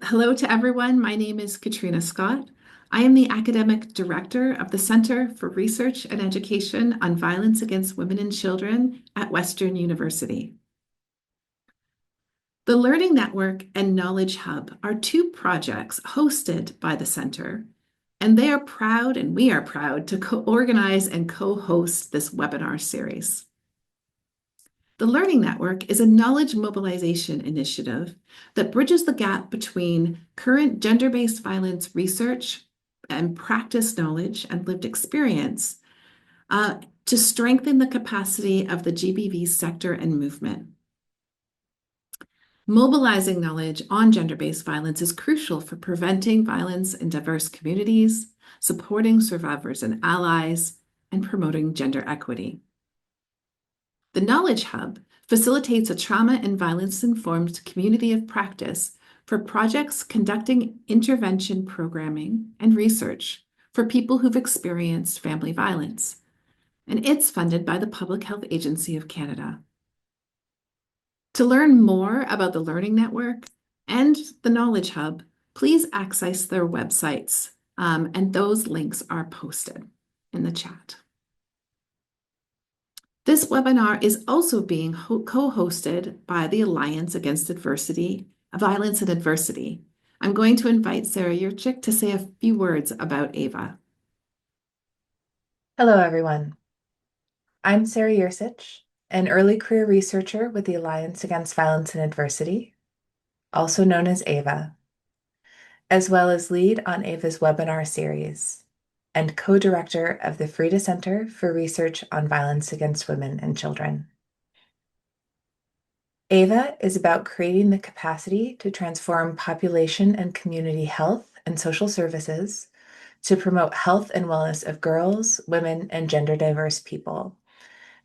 Hello to everyone. My name is Katrina Scott. I am the Academic Director of the Center for Research and Education on Violence Against Women and Children at Western University. The Learning Network and Knowledge Hub are two projects hosted by the Center, and they are proud, and we are proud, to co-organize and co-host this webinar series. The Learning Network is a knowledge mobilization initiative that bridges the gap between current gender-based violence research and practice knowledge and lived experience to strengthen the capacity of the GBV sector and movement. Mobilizing knowledge on gender-based violence is crucial for preventing violence in diverse communities, supporting survivors and allies, and promoting gender equity. The Knowledge Hub facilitates a trauma and violence-informed community of practice for projects conducting intervention programming and research for people who've experienced family violence, and it's funded by the Public Health Agency of Canada. To learn more about the Learning Network and the Knowledge Hub, please access their websites, and those links are posted in the chat. This webinar is also being co-hosted by the Alliance Against Violence and Adversity. I'm going to invite Sarah Yurchik to say a few words about AVA. Hello, everyone. I'm Sarah Yursich, an early career researcher with the Alliance Against Violence and Adversity, also known as AVA, as well as lead on AVA's webinar series and co-director of the Frida Center for Research on Violence Against Women and Children. AVA is about creating the capacity to transform population and community health and social services to promote health and wellness of girls, women, and gender diverse people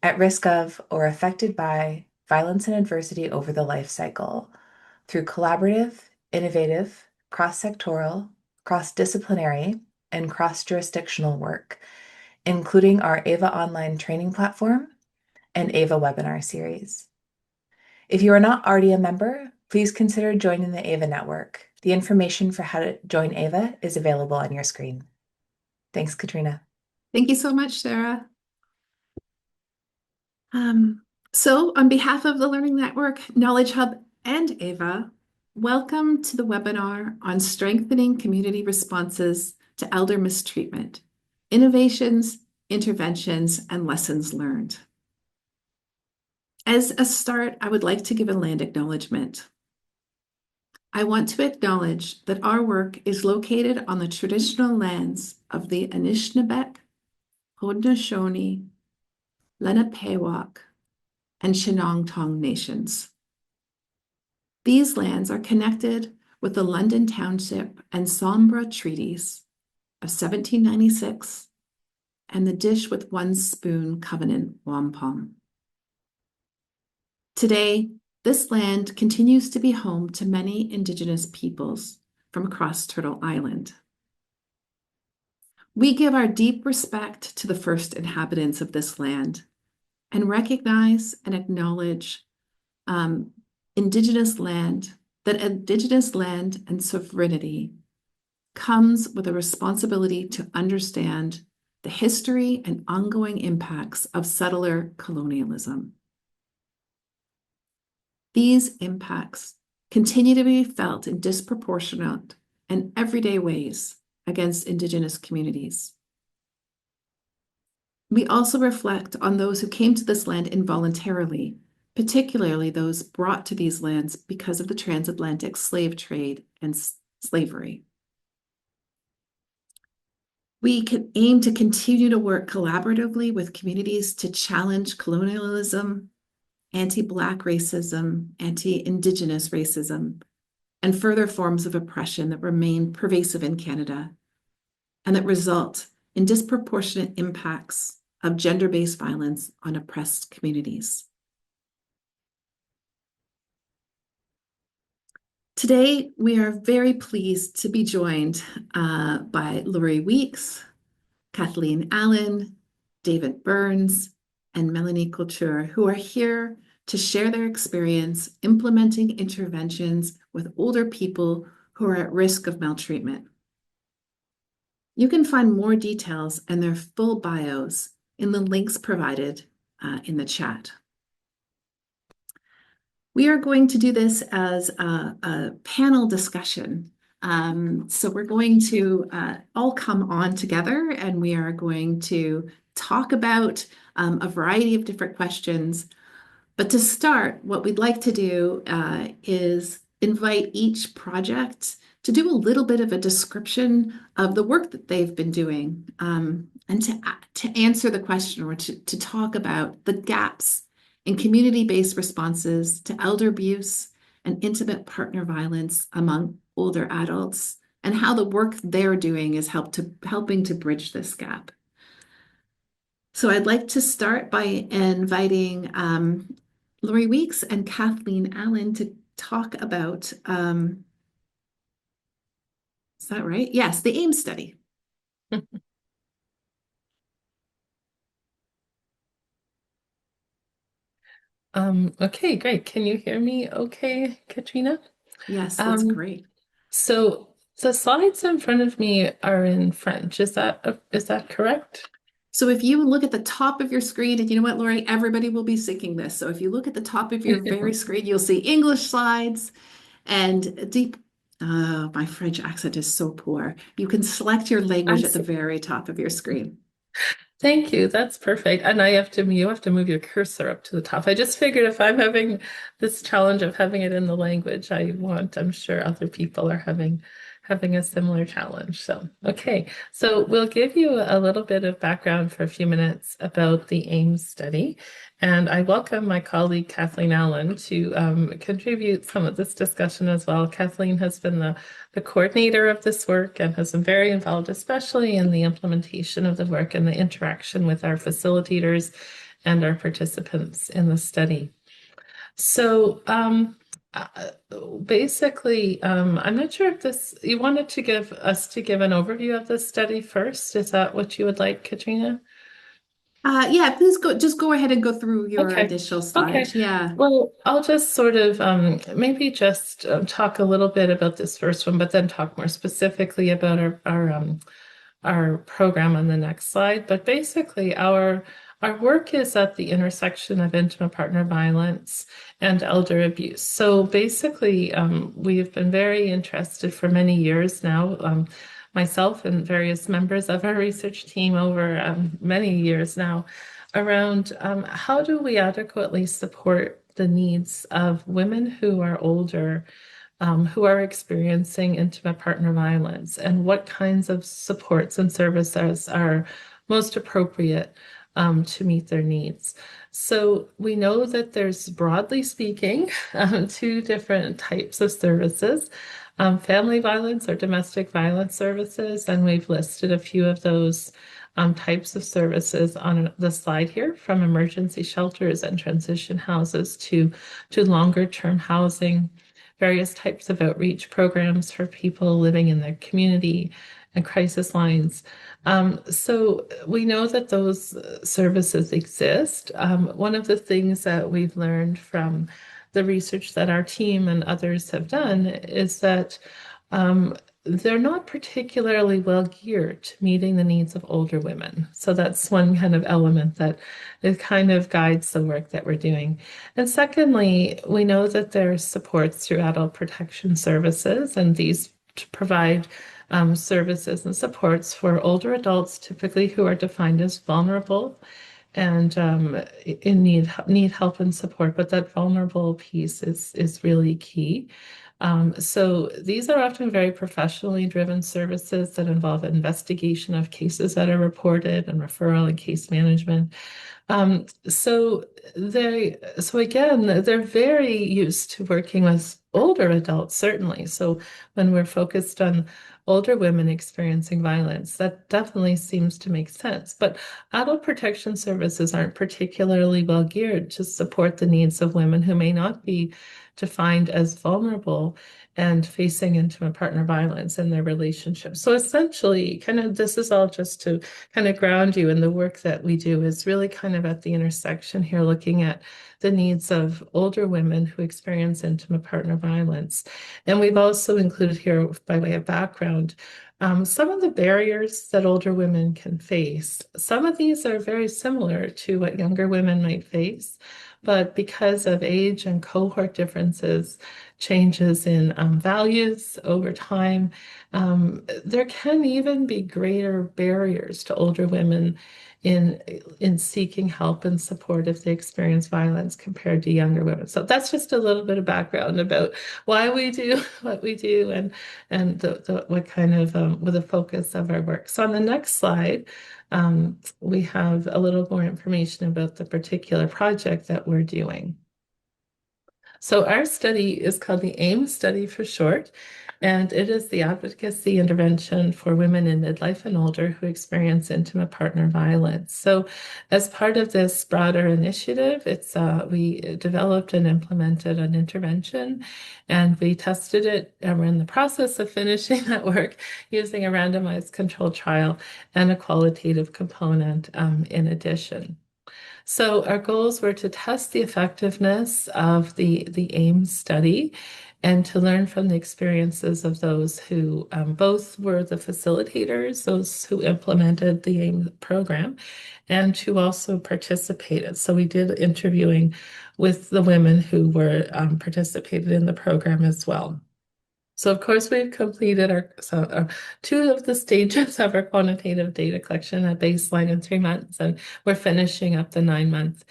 at risk of or affected by violence and adversity over the life cycle through collaborative, innovative, cross-sectoral, cross-disciplinary, and cross-jurisdictional work, including our AVA online training platform and AVA webinar series. If you are not already a member, please consider joining the AVA network. The information for how to join AVA is available on your screen. Thanks, Katrina. Thank you so much, Sarah. So on behalf of the Learning Network, Knowledge Hub, and AVA, welcome to the webinar on strengthening community responses to elder mistreatment, innovations, interventions, and lessons learned. As a start, I would like to give a land acknowledgement. I want to acknowledge that our work is located on the traditional lands of the Anishinaabeg, Haudenosaunee, Lenapehoak, and Shinongtong nations. These lands are connected with the London Township and Sombra Treaties of 1796 and the Dish with One Spoon Covenant Wampum. Today, this land continues to be home to many Indigenous peoples from across Turtle Island. We give our deep respect to the first inhabitants of this land and recognize and acknowledge Indigenous land and sovereignty comes with a responsibility to understand the history and ongoing impacts of settler colonialism. These impacts continue to be felt in disproportionate and everyday ways against Indigenous communities. We also reflect on those who came to this land involuntarily, particularly those brought to these lands because of the transatlantic slave trade and slavery. We can aim to continue to work collaboratively with communities to challenge colonialism, anti-Black racism, anti-Indigenous racism, and further forms of oppression that remain pervasive in Canada and that result in disproportionate impacts of gender-based violence on oppressed communities. Today, we are very pleased to be joined by Laurie Weeks, Kathleen Allen, David Burns, and Melanie Couture, who are here to share their experience implementing interventions with older people who are at risk of maltreatment. You can find more details and their full bios in the links provided in the chat. We are going to do this as a panel discussion. So we're going to all come on together and we are going to talk about a variety of different questions. But to start, what we'd like to do is invite each project to do a little bit of a description of the work that they've been doing and to answer the question or to talk about the gaps in community-based responses to elder abuse and intimate partner violence among older adults and how the work they're doing is helping to bridge this gap. So I'd like to start by inviting Lori Weeks and Kathleen Allen to talk about, is that right? Yes, the AIM study. Okay, great. Can you hear me okay, Katrina? Yes, that's great. So the slides in front of me are in French. Is that correct? So if you look at the top of your screen, and you know what, Lori, everybody will be syncing this. So if you look at the top of your very screen, you'll see English slides and deep. My French accent is so poor. You can select your language at the very top of your screen. Thank you. That's perfect. And you have to move your cursor up to the top. I just figured if I'm having this challenge of having it in the language I'm sure other people are having a similar challenge. So, okay. So we'll give you a little bit of background for a few minutes about the AIM study. And I welcome my colleague Kathleen Allen to contribute some of this discussion as well. Kathleen has been the coordinator of this work and has been very involved, especially in the implementation of the work and the interaction with our facilitators and our participants in the study. So basically, I'm not sure if you wanted to give an overview of this study first. Is that what you would like, Katrina? Yeah, please just go ahead and go through your Okay. initial slide. Okay. Yeah. Well, I'll just sort of maybe just talk a little bit about this first one, but then talk more specifically about our program on the next slide. But basically, our work is at the intersection of intimate partner violence and elder abuse. So basically, we've been very interested for many years now. Myself and various members of our research team over many years now around how do we adequately support the needs of women who are older, who are experiencing intimate partner violence, and what kinds of supports and services are most appropriate to meet their needs. So we know that there's, broadly speaking, two different types of services. Family violence or domestic violence services, and we've listed a few of those types of services on the slide here, from emergency shelters and transition houses to longer term housing, various types of outreach programs for people living in their community, and crisis lines. So we know that those services exist. One of the things that we've learned from the research that our team and others have done is that they're not particularly well geared to meeting the needs of older women. So that's one kind of element that it kind of guides the work that we're doing. And secondly, we know that there's supports through adult protection services, and these provide services and supports for older adults, typically who are defined as vulnerable and in need help and support. But that vulnerable piece is really key. So these are often very professionally driven services that involve investigation of cases that are reported and referral and case management. So again, they're very used to working with older adults, certainly. So when we're focused on older women experiencing violence, that definitely seems to make sense. But adult protection services aren't particularly well geared to support the needs of women who may not be defined as vulnerable and facing intimate partner violence in their relationship. So essentially, kind of this is all just to kind of ground you in the work that we do is really kind of at the intersection here, looking at the needs of older women who experience intimate partner violence. And we've also included here, by way of background, some of the barriers that older women can face. Some of these are very similar to what younger women might face, but because of age and cohort differences, changes in values over time, there can even be greater barriers to older women in seeking help and support if they experience violence compared to younger women. So that's just a little bit of background about why we do what we do and what kind of with the focus of our work. So on the next slide, we have a little more information about the particular project that we're doing. So our study is called the AIM study for short, and it is the advocacy intervention for women in midlife and older who experience intimate partner violence. So as part of this broader initiative, we developed and implemented an intervention, and we tested it, and we're in the process of finishing that work using a randomized controlled trial and a qualitative component in addition. So our goals were to test the effectiveness of the AIM study and to learn from the experiences of those who both were the facilitators, those who implemented the AIM program, and who also participated. So we did interviewing with the women who were participated in the program as well. So of course we've completed our two of the stages of our quantitative data collection at baseline in 3 months, and we're finishing up the 9-month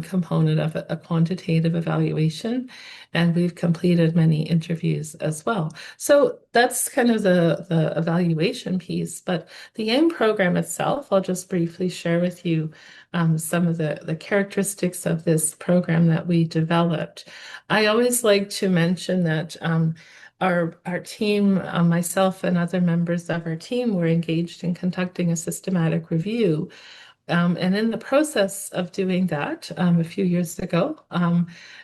component of a quantitative evaluation, and we've completed many interviews as well. So that's kind of the evaluation piece, but the AIM program itself, I'll just briefly share with you some of the characteristics of this program that we developed. I always like to mention that our team, myself and other members of our team, were engaged in conducting a systematic review. And in the process of doing that, a few years ago,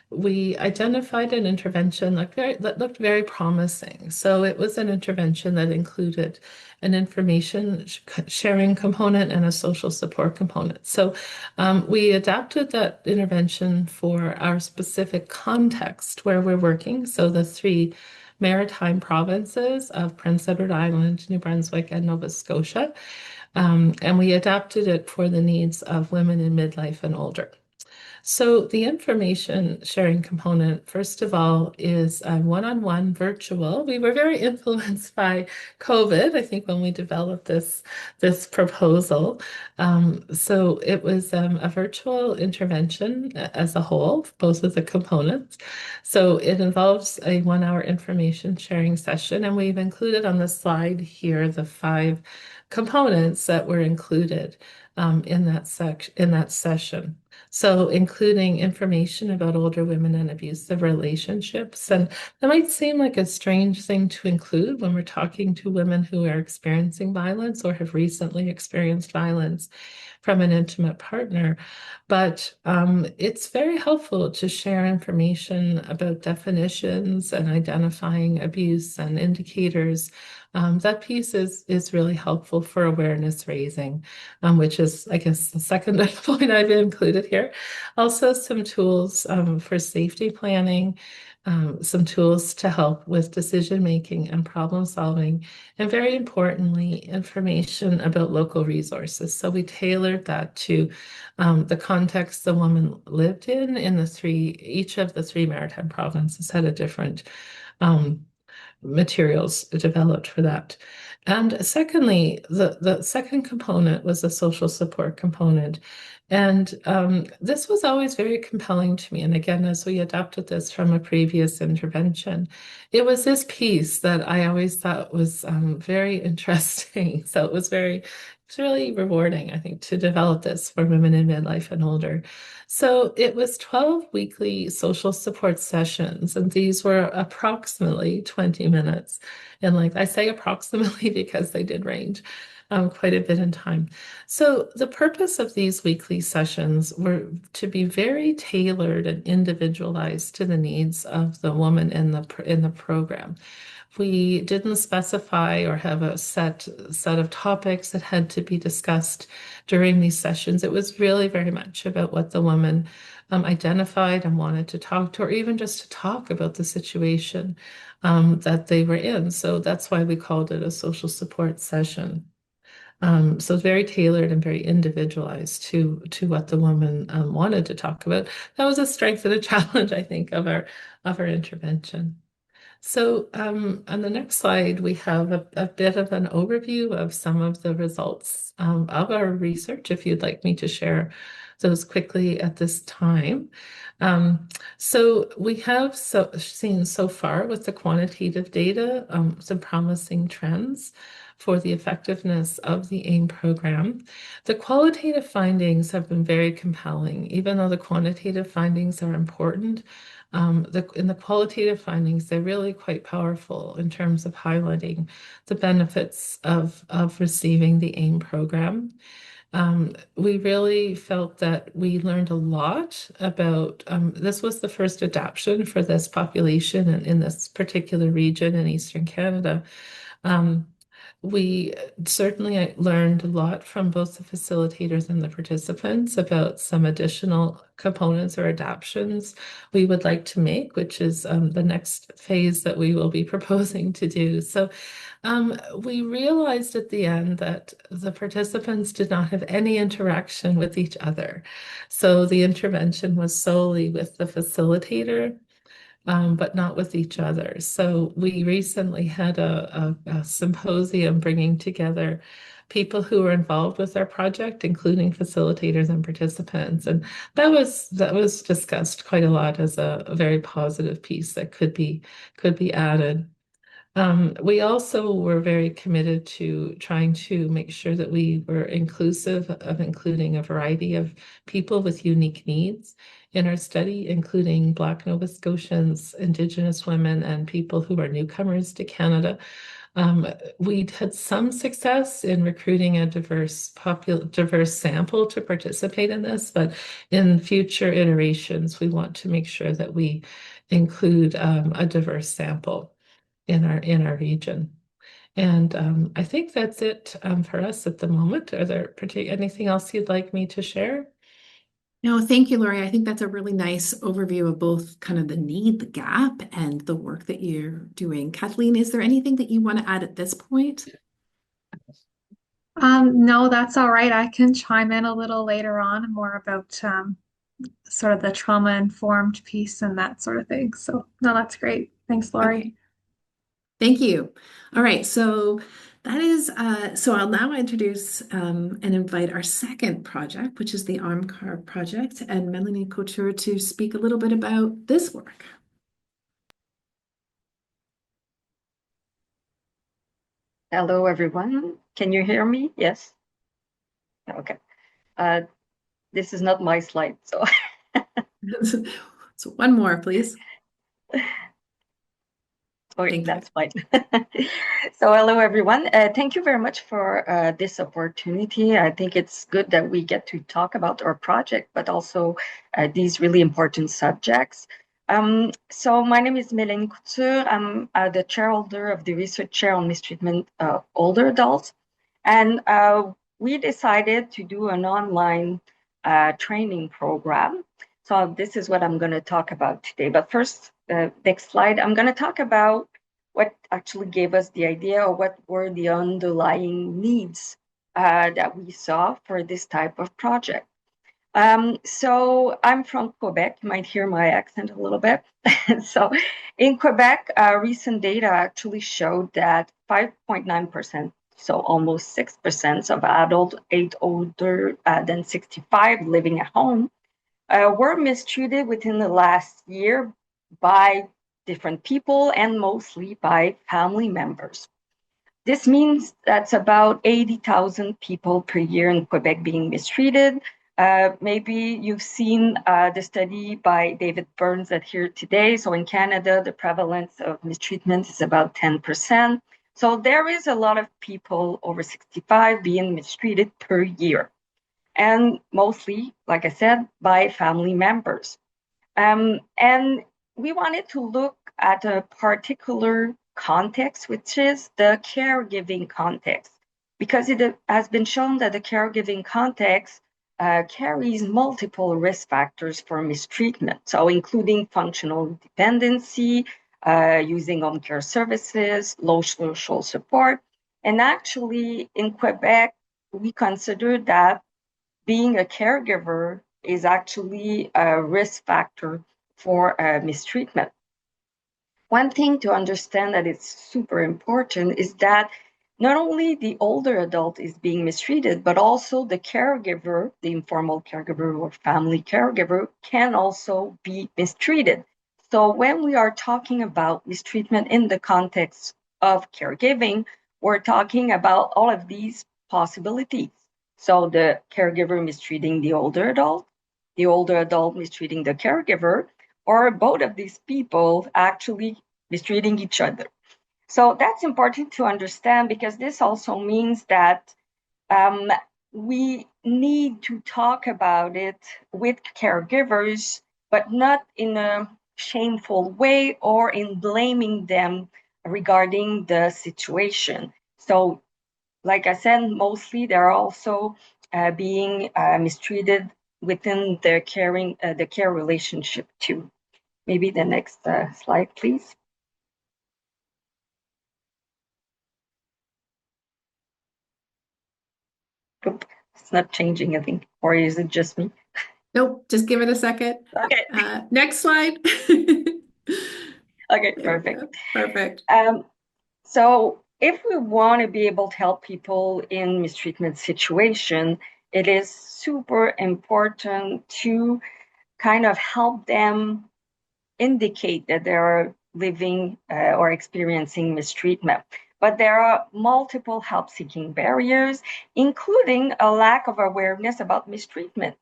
we identified an intervention that looked very promising. So it was an intervention that included an information sharing component and a social support component. So we adapted that intervention for our specific context where we're working. So the 3 maritime provinces of Prince Edward Island, New Brunswick, and Nova Scotia. And we adapted it for the needs of women in midlife and older. So the information sharing component, first of all, is one-on-one virtual. We were very influenced by COVID, I think, when we developed this proposal. So it was a virtual intervention as a whole, both of the components. So it involves a 1-hour information sharing session, and we've included on the slide here the 5 components that were included in that session. So including information about older women and abusive relationships. And that might seem like a strange thing to include when we're talking to women who are experiencing violence or have recently experienced violence from an intimate partner. But it's very helpful to share information about definitions and identifying abuse and indicators. That piece is really helpful for awareness raising, which is, I guess, the second point I've included here. Also, some tools for safety planning, some tools to help with decision making and problem solving, and very importantly, information about local resources. So we tailored that to the context the woman lived in each of the 3 maritime provinces had a different materials developed for that. And secondly, the second component was the social support component. And this was always very compelling to me. And again, as we adapted this from a previous intervention, it was this piece that I always thought was very interesting. So it's really rewarding, I think, to develop this for women in midlife and older. So it was 12 weekly social support sessions, and these were approximately 20 minutes. And like I say approximately because they did range. quite a bit in time. So the purpose of these weekly sessions were to be very tailored and individualized to the needs of the woman in the program. We didn't specify or have a set of topics that had to be discussed during these sessions. It was really very much about what the woman identified and wanted to talk to, or even just to talk about the situation that they were in. So that's why we called it a social support session. So it's very tailored and very individualized to what the woman wanted to talk about. That was a strength and a challenge, I think, of our intervention. So on the next slide, we have a bit of an overview of some of the results of our research, if you'd like me to share those quickly at this time. So we have seen so far with the quantitative data some promising trends for the effectiveness of the AIM program. The qualitative findings have been very compelling, even though the quantitative findings are important. In the qualitative findings, they're really quite powerful in terms of highlighting the benefits of receiving the AIM program. We really felt that we learned a lot about this was the first adaptation for this population and in this particular region in Eastern Canada. We certainly learned a lot from both the facilitators and the participants about some additional components or adaptations we would like to make, which is the next phase that we will be proposing to do. So we realized at the end that the participants did not have any interaction with each other. So the intervention was solely with the facilitator but not with each other. So we recently had a symposium bringing together people who were involved with our project, including facilitators and participants. And that was discussed quite a lot as a very positive piece that could be added. We also were very committed to trying to make sure that we were inclusive of including a variety of people with unique needs in our study, including Black Nova Scotians, Indigenous women, and people who are newcomers to Canada. We had some success in recruiting a diverse sample to participate in this, but in future iterations, we want to make sure that we include a diverse sample in our region. And I think that's it for us at the moment. Are there anything else you'd like me to share? No, thank you, Lori. I think that's a really nice overview of both kind of the need, the gap, and the work that you're doing. Kathleen, is there anything that you want to add at this point? No, that's all right. I can chime in a little later on more about sort of the trauma-informed piece and that sort of thing. So, no, that's great. Thanks, Lori. Okay. Thank you. All right, so that is so I'll now introduce and invite our second project, which is the ARMCAR project, and Melanie Couture to speak a little bit about this work. Hello, everyone. Can you hear me? Yes. Okay. This is not my slide, so. So one more, please. Okay, that's fine. So hello, everyone. Thank you very much for this opportunity. I think it's good that we get to talk about our project, but also these really important subjects. So my name is Mélanie Couture. I'm the chairholder of the research chair on mistreatment of older adults. And we decided to do an online training program. So this is what I'm going to talk about today. But first, next slide, I'm going to talk about what actually gave us the idea or what were the underlying needs that we saw for this type of project. So I'm from Quebec. You might hear my accent a little bit. So in Quebec, recent data actually showed that 5.9%, so almost 6% of adults aged older than 65 living at home were mistreated within the last year by different people and mostly by family members. This means that's about 80,000 people per year in Quebec being mistreated. Maybe you've seen the study by David Burns that here today. So in Canada, the prevalence of mistreatment is about 10%. So there is a lot of people over 65 being mistreated per year, and mostly, like I said, by family members. And we wanted to look at a particular context, which is the caregiving context, because it has been shown that the caregiving context carries multiple risk factors for mistreatment, so including functional dependency, using home care services, low social support. And actually, in Quebec, we consider that being a caregiver is actually a risk factor for mistreatment. One thing to understand that it's super important is that not only the older adult is being mistreated, but also the caregiver, the informal caregiver or family caregiver, can also be mistreated. So when we are talking about mistreatment in the context of caregiving, we're talking about all of these possibilities. So the caregiver mistreating the older adult mistreating the caregiver, or both of these people actually mistreating each other. So that's important to understand, because this also means that we need to talk about it with caregivers, but not in a shameful way or in blaming them regarding the situation. So, like I said, mostly they're also being mistreated within their the care relationship too. Maybe the next slide, please. Oop, it's not changing, I think. Or is it just me? Nope, just give it a second. Okay. Next slide. Okay, There we perfect. go. Perfect. So if we want to be able to help people in mistreatment situation, it is super important to kind of help them indicate that they are living or experiencing mistreatment. But there are multiple help-seeking barriers, including a lack of awareness about mistreatment.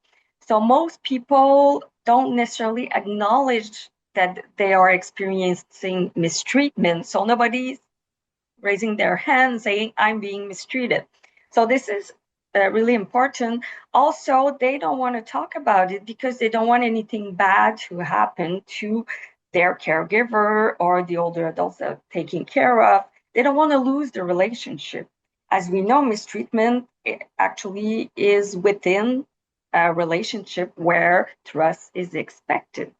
So most people don't necessarily acknowledge that they are experiencing mistreatment. So nobody's raising their hand saying, I'm being mistreated. So this is really important. Also, they don't want to talk about it because they don't want anything bad to happen to their caregiver or the older adults that are taking care of. They don't want to lose the relationship. As we know, mistreatment actually is within a relationship where trust is expected.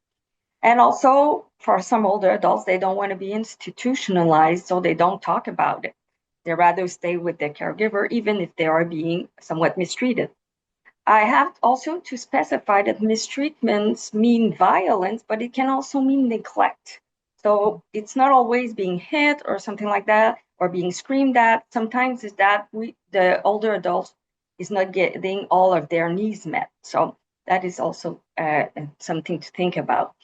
And also, for some older adults, they don't want to be institutionalized, so they don't talk about it. They rather stay with their caregiver, even if they are being somewhat mistreated. I have also to specify that mistreatments mean violence, but it can also mean neglect. So it's not always being hit or something like that, or being screamed at. Sometimes it's that the older adult is not getting all of their needs met. So that is also something to think about.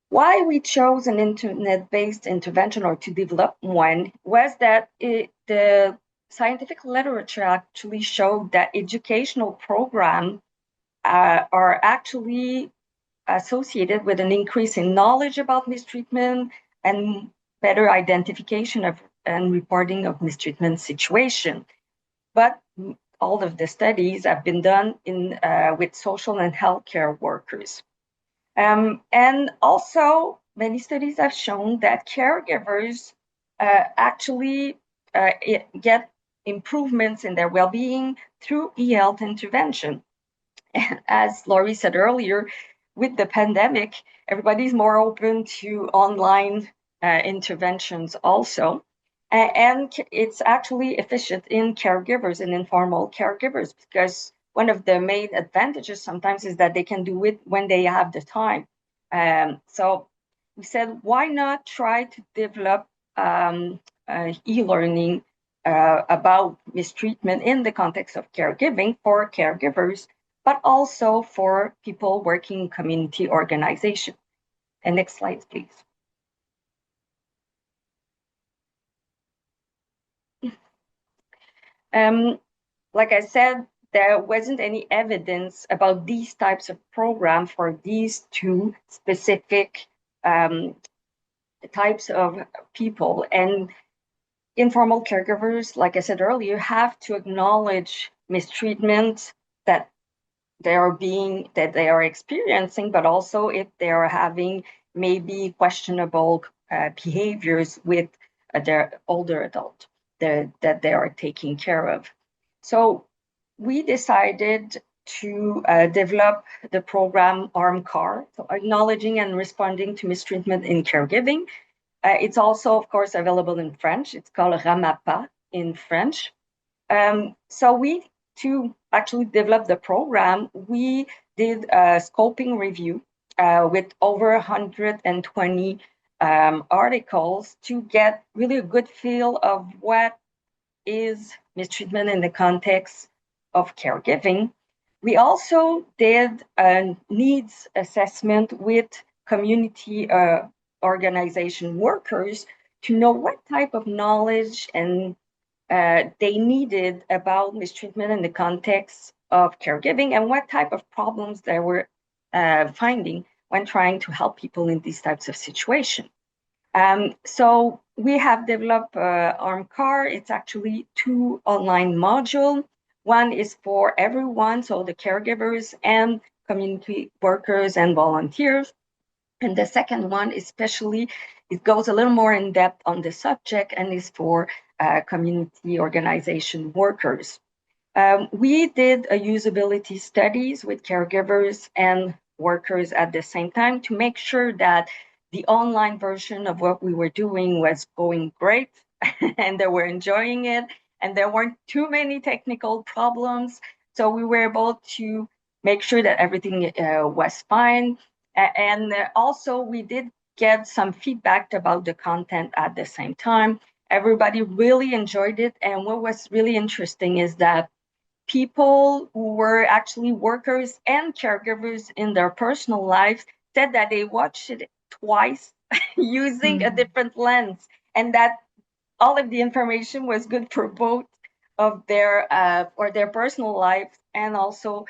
Why we chose an internet-based intervention, or to develop one, was that the scientific literature actually showed that educational programs are actually associated with an increase in knowledge about mistreatment and better identification of and reporting of mistreatment situation. But all of the studies have been done with social and healthcare workers. And also, many studies have shown that caregivers actually get improvements in their well-being through e-health intervention. And as Laurie said earlier, with the pandemic, everybody's more open to online interventions also. And it's actually efficient in caregivers and informal caregivers, because one of the main advantages sometimes is that they can do it when they have the time. So we said, why not try to develop e-learning about mistreatment in the context of caregiving for caregivers, but also for people working in community organization. And next slide, please. Like I said, there wasn't any evidence about these types of programs for these two specific types of people. And informal caregivers, like I said earlier, have to acknowledge mistreatment that they are experiencing, but also if they are having maybe questionable behaviors with their older adult that they are taking care of. So we decided to develop the program ARMCAR, so acknowledging and responding to mistreatment in caregiving. It's also, of course, available in French. It's called RAMAPA in French. So we, to actually develop the program, we did a scoping review with over 120 articles to get really a good feel of what is mistreatment in the context of caregiving. We also did a needs assessment with community organization workers to know what type of knowledge and they needed about mistreatment in the context of caregiving and what type of problems they were finding when trying to help people in these types of situations. So we have developed ARMCAR. It's actually 2 online modules. One is for everyone, so the caregivers and community workers and volunteers. And the second one, especially, it goes a little more in depth on the subject and is for community organization workers. We did a usability studies with caregivers and workers at the same time to make sure that the online version of what we were doing was going great and they were enjoying it and there weren't too many technical problems. So we were able to make sure that everything was fine. And also we did get some feedback about the content at the same time. Everybody really enjoyed it. And what was really interesting is that people who were actually workers and caregivers in their personal lives said that they watched it twice using a different lens and that all of the information was good for both of their or their personal lives and also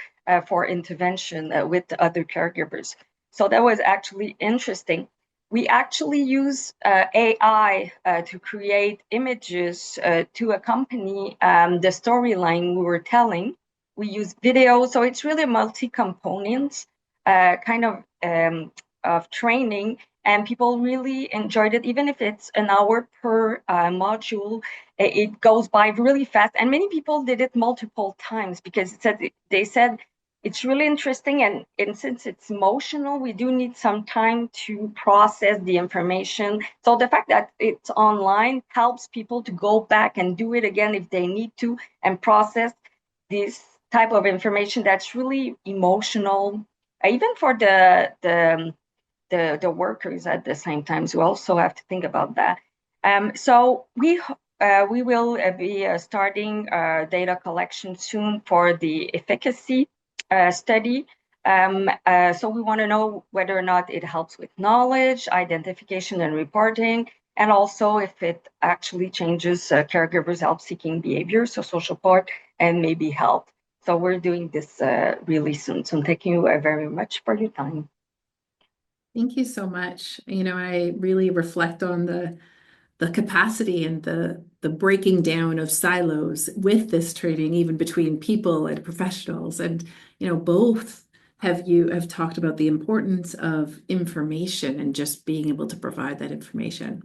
for intervention with other caregivers. So that was actually interesting. We actually use AI to create images to accompany the storyline we were telling. We use video, so it's really multi-component kind of training, and people really enjoyed it. Even if it's an hour per module, it goes by really fast. And many people did it multiple times because they said it's really interesting, and since it's emotional, we do need some time to process the information. So the fact that it's online helps people to go back and do it again if they need to and process this type of information that's really emotional, even for the workers at the same time. So we also have to think about that. So we will be starting data collection soon for the efficacy study. So we want to know whether or not it helps with knowledge, identification, and reporting, and also if it actually changes caregivers' help-seeking behavior, so social part, and maybe health. So we're doing this really soon. So thank you very much for your time. Thank you so much. I really reflect on the capacity and the breaking down of silos with this training, even between people and professionals. And both have talked about the importance of information and just being able to provide that information.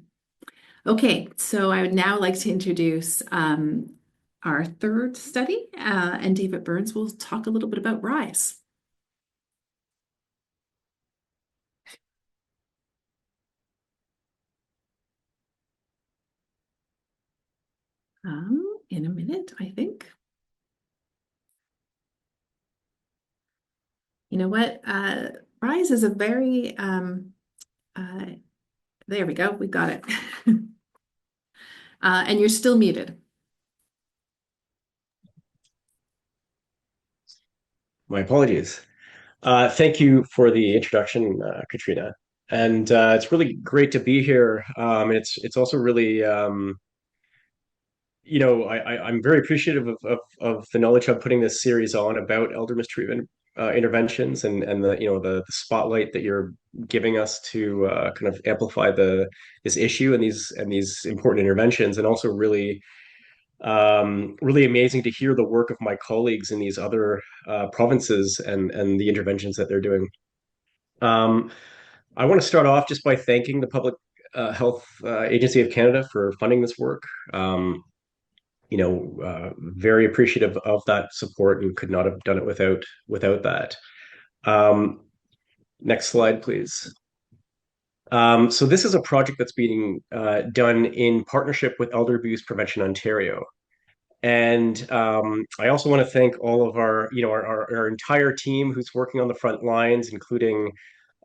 Okay, so I would now like to introduce our third study, and David Burns will talk a little bit about RISE. In a minute, I think. You know what? RISE is a very, there we go, we got it. And you're still muted. My apologies. Thank you for the introduction, Katrina. And it's really great to be here. And it's also really, I'm very appreciative of the Knowledge Hub putting this series on about elder mistreatment interventions and the the spotlight that you're giving us to kind of amplify this issue and these important interventions, and also really amazing to hear the work of my colleagues in these other provinces and the interventions that they're doing. Um, I want to start off just by thanking the Public Health Agency of Canada for funding this work. Very appreciative of that support and could not have done it without that. Um, Next slide, please. So this is a project that's being done in partnership with Elder Abuse Prevention Ontario. And I also want to thank all of our entire team who's working on the front lines, including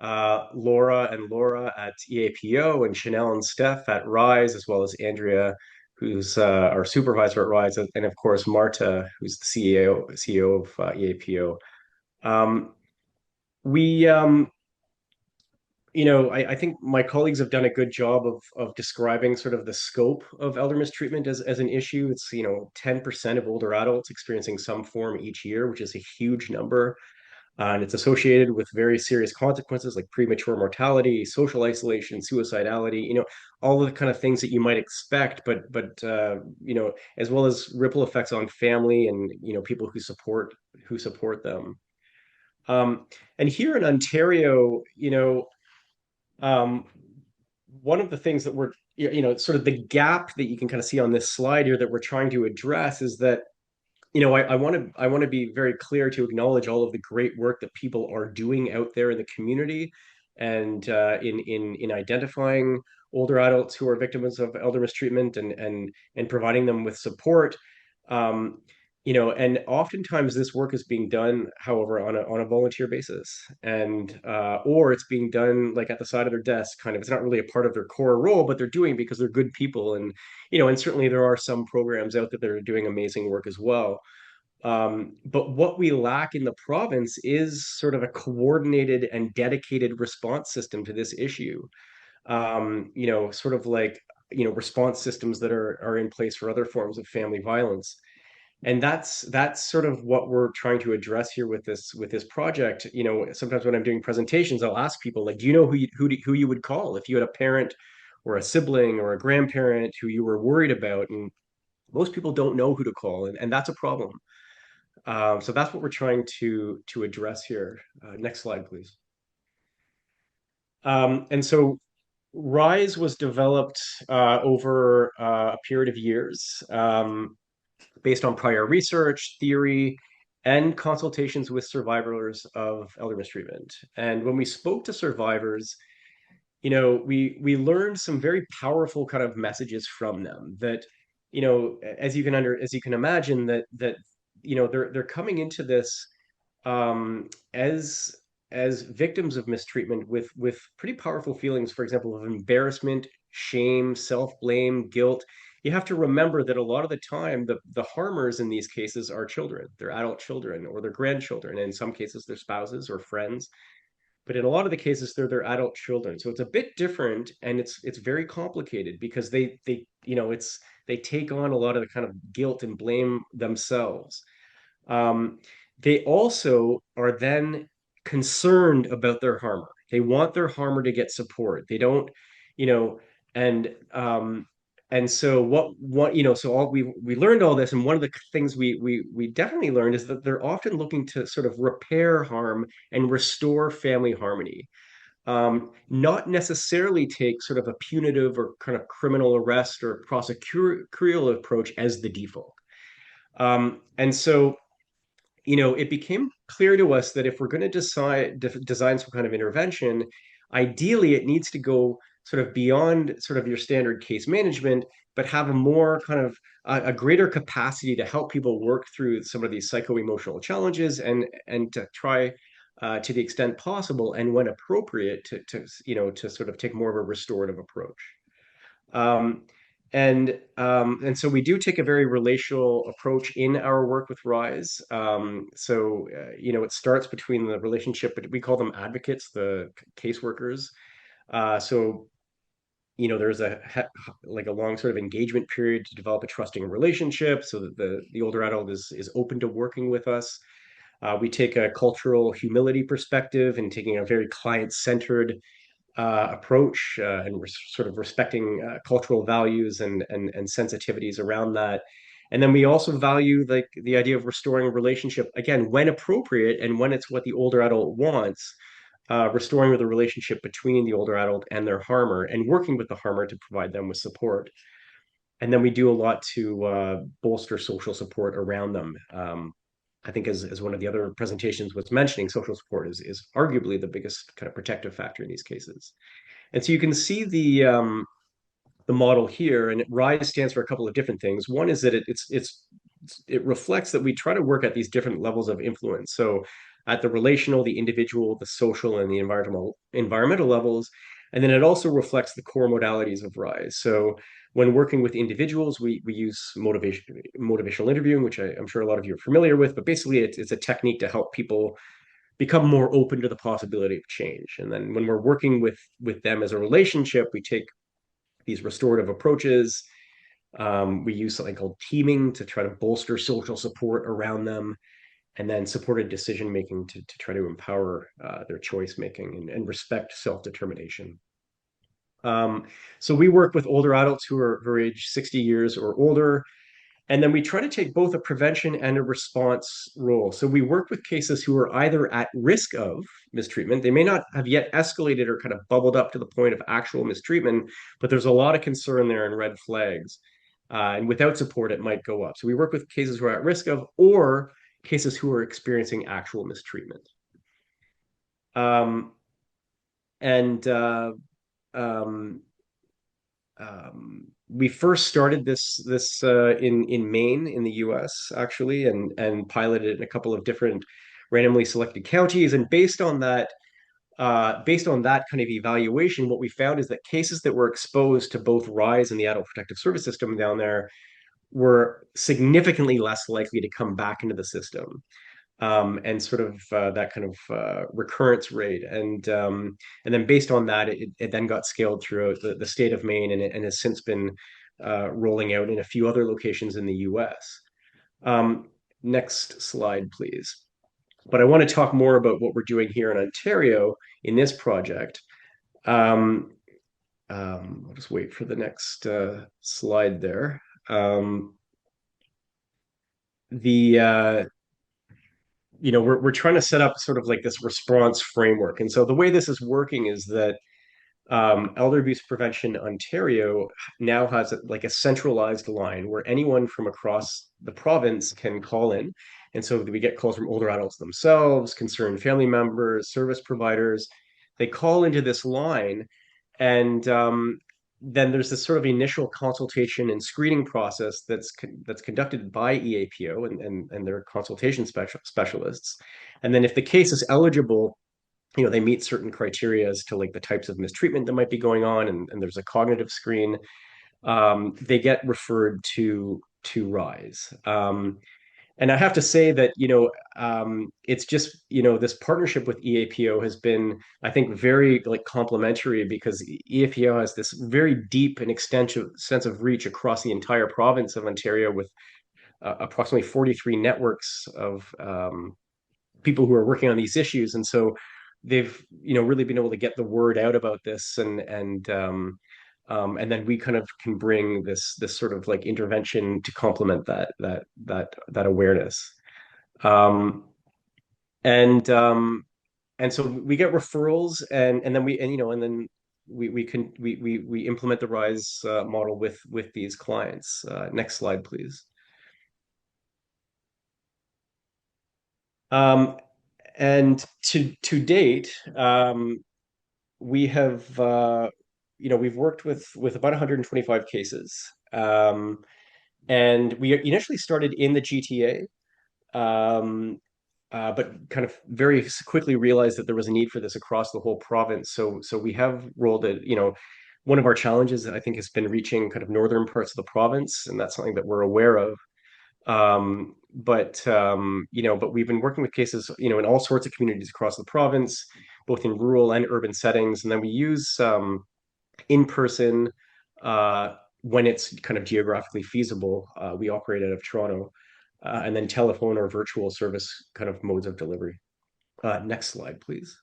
Laura and Laura at EAPO and Chanel and Steph at Rise, as well as Andrea, who's our supervisor at Rise, and of course Marta, who's the CEO of EAPO. Um, we I think my colleagues have done a good job of describing sort of the scope of elder mistreatment as an issue. It's 10% of older adults experiencing some form each year, which is a huge number. And it's associated with very serious consequences like premature mortality, social isolation, suicidality, all of the kind of things that you might expect, but as well as ripple effects on family and people who support them. Um, and here in Ontario, um, one of the things that we're, sort of the gap that you can kind of see on this slide here that we're trying to address is that, I want to be very clear to acknowledge all of the great work that people are doing out there in the community and in identifying older adults who are victims of elder mistreatment and providing them with support. Um, and oftentimes this work is being done, however, on a volunteer basis, and or it's being done like at the side of their desk, kind of. It's not really a part of their core role, but they're doing because they're good people, and certainly there are some programs out there that are doing amazing work as well. But what we lack in the province is sort of a coordinated and dedicated response system to this issue. Sort of like response systems that are in place for other forms of family violence. And that's sort of what we're trying to address here with this project. Sometimes when I'm doing presentations, I'll ask people like, do you know who you would call if you had a parent or a sibling or a grandparent who you were worried about? And most people don't know who to call, and that's a problem. So that's what we're trying to address here. Next slide, please. And so Rise was developed over a period of years, based on prior research, theory, and consultations with survivors of elder mistreatment. And when we spoke to survivors, we learned some very powerful kind of messages from them that, as you can imagine, that they're coming into this um, as as victims of mistreatment with pretty powerful feelings, for example, of embarrassment, shame, self-blame, guilt. You have to remember that a lot of the time, the harmers in these cases are children. They're adult children or their grandchildren. And in some cases, their spouses or friends. But in a lot of the cases, they're their adult children. So it's a bit different, and it's very complicated because they take on a lot of the kind of guilt and blame themselves. Um, they also are then concerned about their harmer. They want their harmer to get support. They don't, you know, and so so all we learned all this, and one of the things we definitely learned is that they're often looking to sort of repair harm and restore family harmony. Not necessarily take sort of a punitive or kind of criminal arrest or prosecutorial approach as the default. And so it became clear to us that if we're going to design some kind of intervention, ideally it needs to go sort of beyond sort of your standard case management, but have a more kind of a greater capacity to help people work through some of these psycho-emotional challenges and to try to the extent possible and when appropriate to sort of take more of a restorative approach. Um, and so we do take a very relational approach in our work with Rise. It starts between the relationship, but we call them advocates, the caseworkers. So there's like a long sort of engagement period to develop a trusting relationship, so that the older adult is open to working with us. We take a cultural humility perspective and taking a very client-centered approach and sort of respecting cultural values and sensitivities around that. And then we also value like the idea of restoring a relationship again when appropriate and when it's what the older adult wants. Restoring the relationship between the older adult and their harmer, and working with the harmer to provide them with support. And then we do a lot to bolster social support around them. I think as one of the other presentations was mentioning, social support is arguably the biggest kind of protective factor in these cases. And so you can see the model here, and RISE stands for a couple of different things. One is that it reflects that we try to work at these different levels of influence. So at the relational, the individual, the social, and the environmental levels. And then it also reflects the core modalities of RISE. So when working with individuals, we use motivational interviewing, which I'm sure a lot of you are familiar with, but basically it's a technique to help people become more open to the possibility of change. And then when we're working with them as a relationship, we take these restorative approaches. We use something called teaming to try to bolster social support around them, and then supported decision making to try to empower their choice making and respect self-determination. So we work with older adults who are age 60 years or older, and then we try to take both a prevention and a response role. So we work with cases who are either at risk of mistreatment. They may not have yet escalated or kind of bubbled up to the point of actual mistreatment, but there's a lot of concern there and red flags. And without support, it might go up. So we work with cases who are at risk of, or cases who are experiencing actual mistreatment. Um, and um, we first started this in Maine in the U.S. actually, and piloted it in a couple of different randomly selected counties. And based on that kind of evaluation, what we found is that cases that were exposed to both RISE and the Adult Protective Service system down there were significantly less likely to come back into the system. And sort of that kind of recurrence rate. And then based on that, it then got scaled throughout the state of Maine, and has since been rolling out in a few other locations in the US. Next slide, please. But I want to talk more about what we're doing here in Ontario in this project. I'll just wait for the next slide there. The we're trying to set up sort of like this response framework. And so the way this is working is that Elder Abuse Prevention Ontario now has like a centralized line where anyone from across the province can call in. And so we get calls from older adults themselves, concerned family members, service providers. They call into this line, and then there's this sort of initial consultation and screening process that's conducted by EAPO and their consultation specialists. And then if the case is eligible, they meet certain criteria as to like the types of mistreatment that might be going on, and there's a cognitive screen. They get referred to RISE. And I have to say that, it's just, this partnership with EAPO has been, I think, very like complementary, because EAPO has this very deep and extensive sense of reach across the entire province of Ontario, with approximately 43 networks of people who are working on these issues. And so they've, really been able to get the word out about this, and then we kind of can bring this sort of like intervention to complement that awareness. Um, and and so we get referrals, and then we implement the RISE model with these clients. Next slide, please. And to date, we have we've worked with about 125 cases, and we initially started in the GTA, but kind of very quickly realized that there was a need for this across the whole province. So we have rolled it. One of our challenges, I think, has been reaching kind of northern parts of the province, and that's something that we're aware of. But we've been working with cases, in all sorts of communities across the province, both in rural and urban settings. And then we use in person when it's kind of geographically feasible. We operate out of Toronto. and then telephone or virtual service kind of modes of delivery. Next slide, please.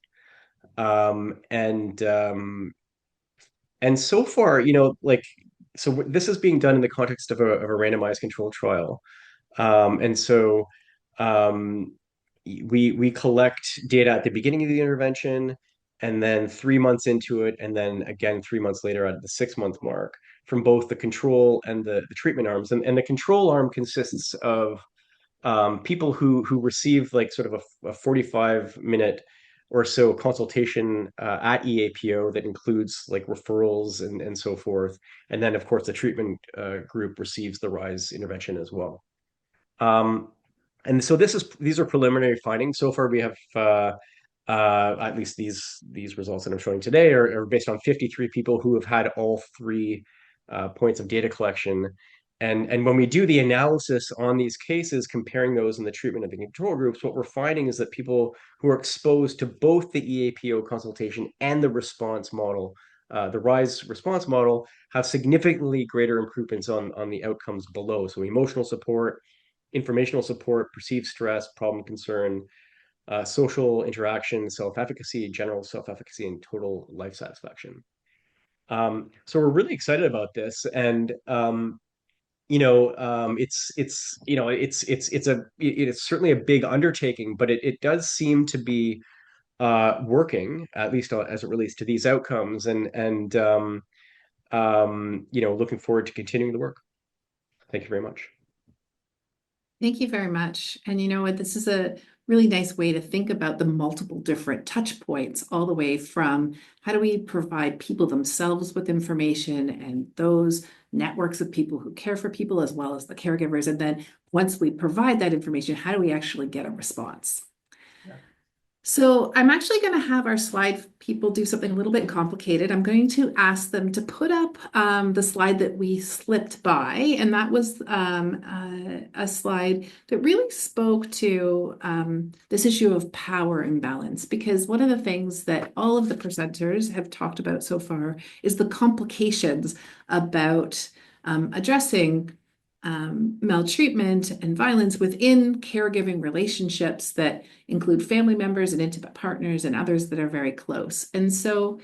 Um, and um, and so far, so this is being done in the context of a randomized controlled trial. And so um, we collect data at the beginning of the intervention, and then 3 months into it, and then again 3 months later at the 6 month mark from both the control and the treatment arms. And the control arm consists of people who receive like sort of a 45-minute or so consultation at EAPO that includes like referrals and so forth. And then, of course, the treatment group receives the RISE intervention as well. And so these are preliminary findings. So far, we have at least these results that I'm showing today are based on 53 people who have had all three points of data collection. And when we do the analysis on these cases, comparing those in the treatment of the control groups, what we're finding is that people who are exposed to both the EAPO consultation and the response model, the RISE response model, have significantly greater improvements on the outcomes below. So emotional support, informational support, perceived stress, problem concern, social interaction, self-efficacy, general self-efficacy, and total life satisfaction. So we're really excited about this, and it's certainly a big undertaking, but it does seem to be working, at least as it relates to these outcomes, and looking forward to continuing the work. Thank you very much. Thank you very much. And you know what, this is a really nice way to think about the multiple different touch points, all the way from how do we provide people themselves with information and those networks of people who care for people as well as the caregivers. And then once we provide that information, how do we actually get a response? So I'm actually going to have our slide people do something a little bit complicated. I'm going to ask them to put up the slide that we slipped by, and that was a slide that really spoke to this issue of power imbalance, because one of the things that all of the presenters have talked about so far is the complications about addressing maltreatment and violence within caregiving relationships that include family members and intimate partners and others that are very close. And so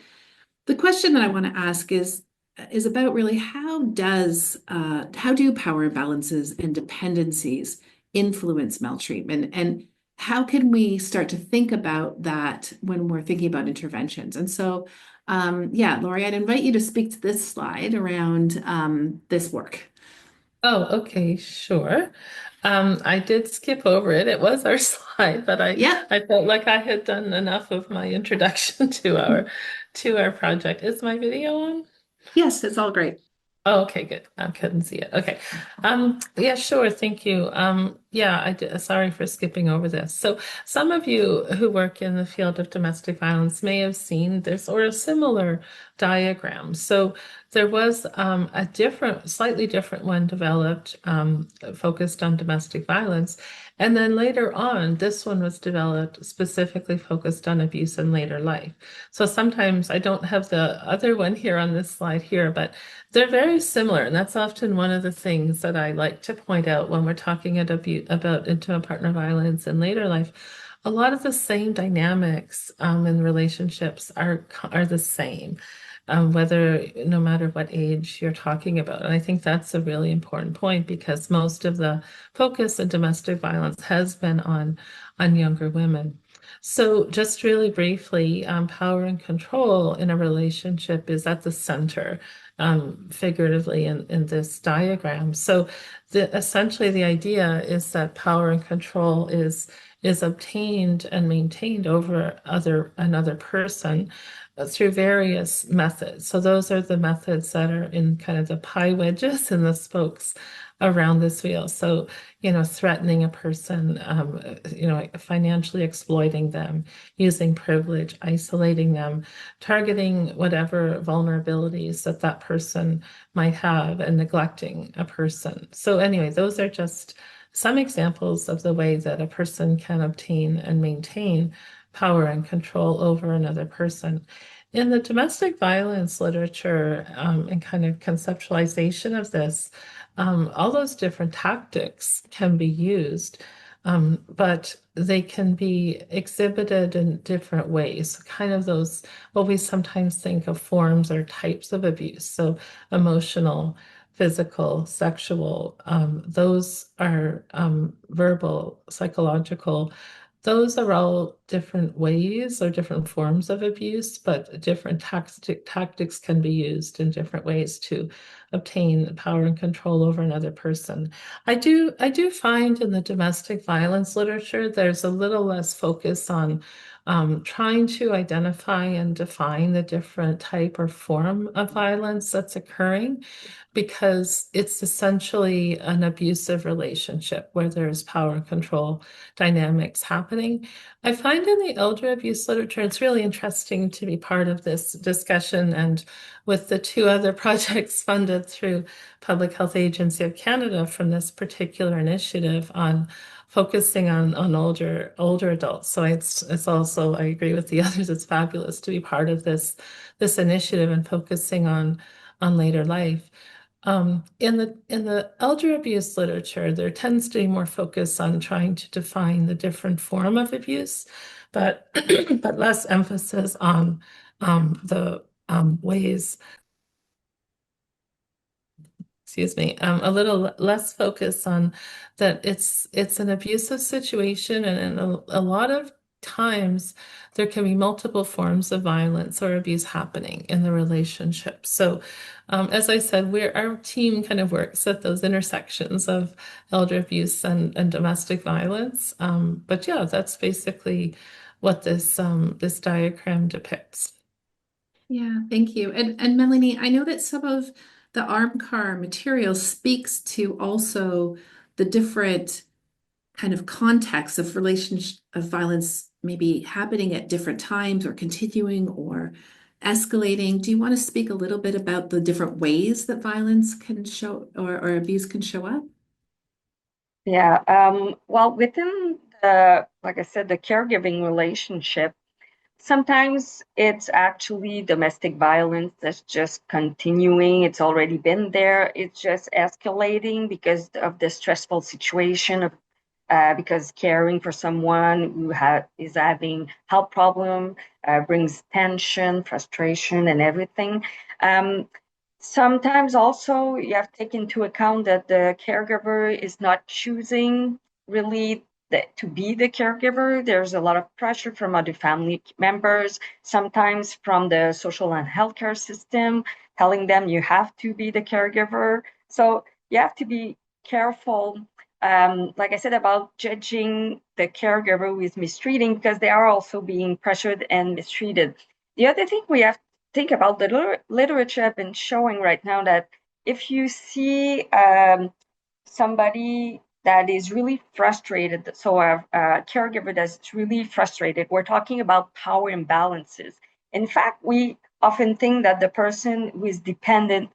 the question that I want to ask is about really how do power imbalances and dependencies influence maltreatment, and how can we start to think about that when we're thinking about interventions? And so yeah, Lori, I'd invite you to speak to this slide around this work. Oh, okay, sure. I did skip over it. It was our slide, but I felt like I had done enough of my introduction to our project. Is my video on? Yes, it's all great. Oh, okay, good. I couldn't see it. Okay. Yeah, sure. Thank you. Yeah, sorry for skipping over this. So some of you who work in the field of domestic violence may have seen this or a similar diagram. So there was a slightly different one developed, focused on domestic violence. And then later on, this one was developed specifically focused on abuse in later life. So sometimes I don't have the other one here on this slide here, but they're very similar. And that's often one of the things that I like to point out when we're talking about intimate partner violence in later life. A lot of the same dynamics in relationships are the same. Whether no matter what age you're talking about. And I think that's a really important point, because most of the focus in domestic violence has been on younger women. So just really briefly, power and control in a relationship is at the center, figuratively in this diagram. So essentially the idea is that power and control is obtained and maintained over another person through various methods. So those are the methods that are in kind of the pie wedges and the spokes around this wheel. So, threatening a person, financially exploiting them, using privilege, isolating them, targeting whatever vulnerabilities that person might have, and neglecting a person. So anyway, those are just some examples of the way that a person can obtain and maintain power and control over another person. In the domestic violence literature and kind of conceptualization of this, all those different tactics can be used, but they can be exhibited in different ways. Kind of those, what we sometimes think of forms or types of abuse. So emotional, physical, sexual, those are verbal, psychological. Those are all different ways or different forms of abuse, but different tactics can be used in different ways to obtain power and control over another person. I do find in the domestic violence literature, there's a little less focus on trying to identify and define the different type or form of violence that's occurring, because it's essentially an abusive relationship where there's power and control dynamics happening. I find in the elder abuse literature, it's really interesting to be part of this discussion, and with the two other projects funded through Public Health Agency of Canada from this particular initiative on focusing on older adults. So it's also, I agree with the others, it's fabulous to be part of this initiative and focusing on later life. In the elder abuse literature, there tends to be more focus on trying to define the different form of abuse, but but less emphasis on the ways, excuse me, a little less focus on that it's an abusive situation, and in a lot of times there can be multiple forms of violence or abuse happening in the relationship. So, as I said, our team kind of works at those intersections of elder abuse and domestic violence. But yeah, that's basically what this diagram depicts. Yeah, thank you. And Melanie, I know that some of the ARMCAR material speaks to also the different kind of contexts of relationship of violence maybe happening at different times or continuing or escalating. Do you want to speak a little bit about the different ways that violence can show or abuse can show up? Yeah. Well, within like I said, the caregiving relationship, sometimes it's actually domestic violence that's just continuing. It's already been there. It's just escalating because of the stressful situation of because caring for someone who is having health problem brings tension, frustration, and everything. Um, Sometimes also you have to take into account that the caregiver is not choosing really to be the caregiver. There's a lot of pressure from other family members, sometimes from the social and healthcare system, telling them you have to be the caregiver. So you have to be careful, like I said, about judging the caregiver who is mistreating, because they are also being pressured and mistreated. The other thing we have think about the literature I've been showing right now, that if you see somebody that is really frustrated, so a caregiver that's really frustrated, we're talking about power imbalances. In fact, we often think that the person who is dependent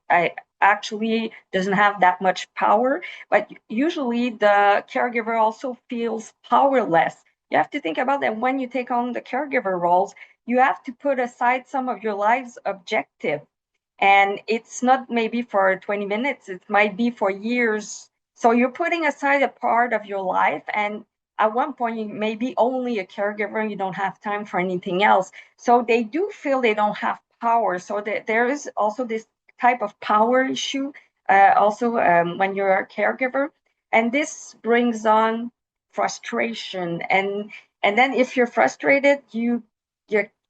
actually doesn't have that much power, but usually the caregiver also feels powerless. You have to think about that when you take on the caregiver roles, you have to put aside some of your life's objective. And it's not maybe for 20 minutes, it might be for years. So you're putting aside a part of your life. And at one point, you may be only a caregiver and you don't have time for anything else. So they do feel they don't have power. So there is also this type of power issue also when you're a caregiver. And this brings on frustration. And then if you're frustrated, you're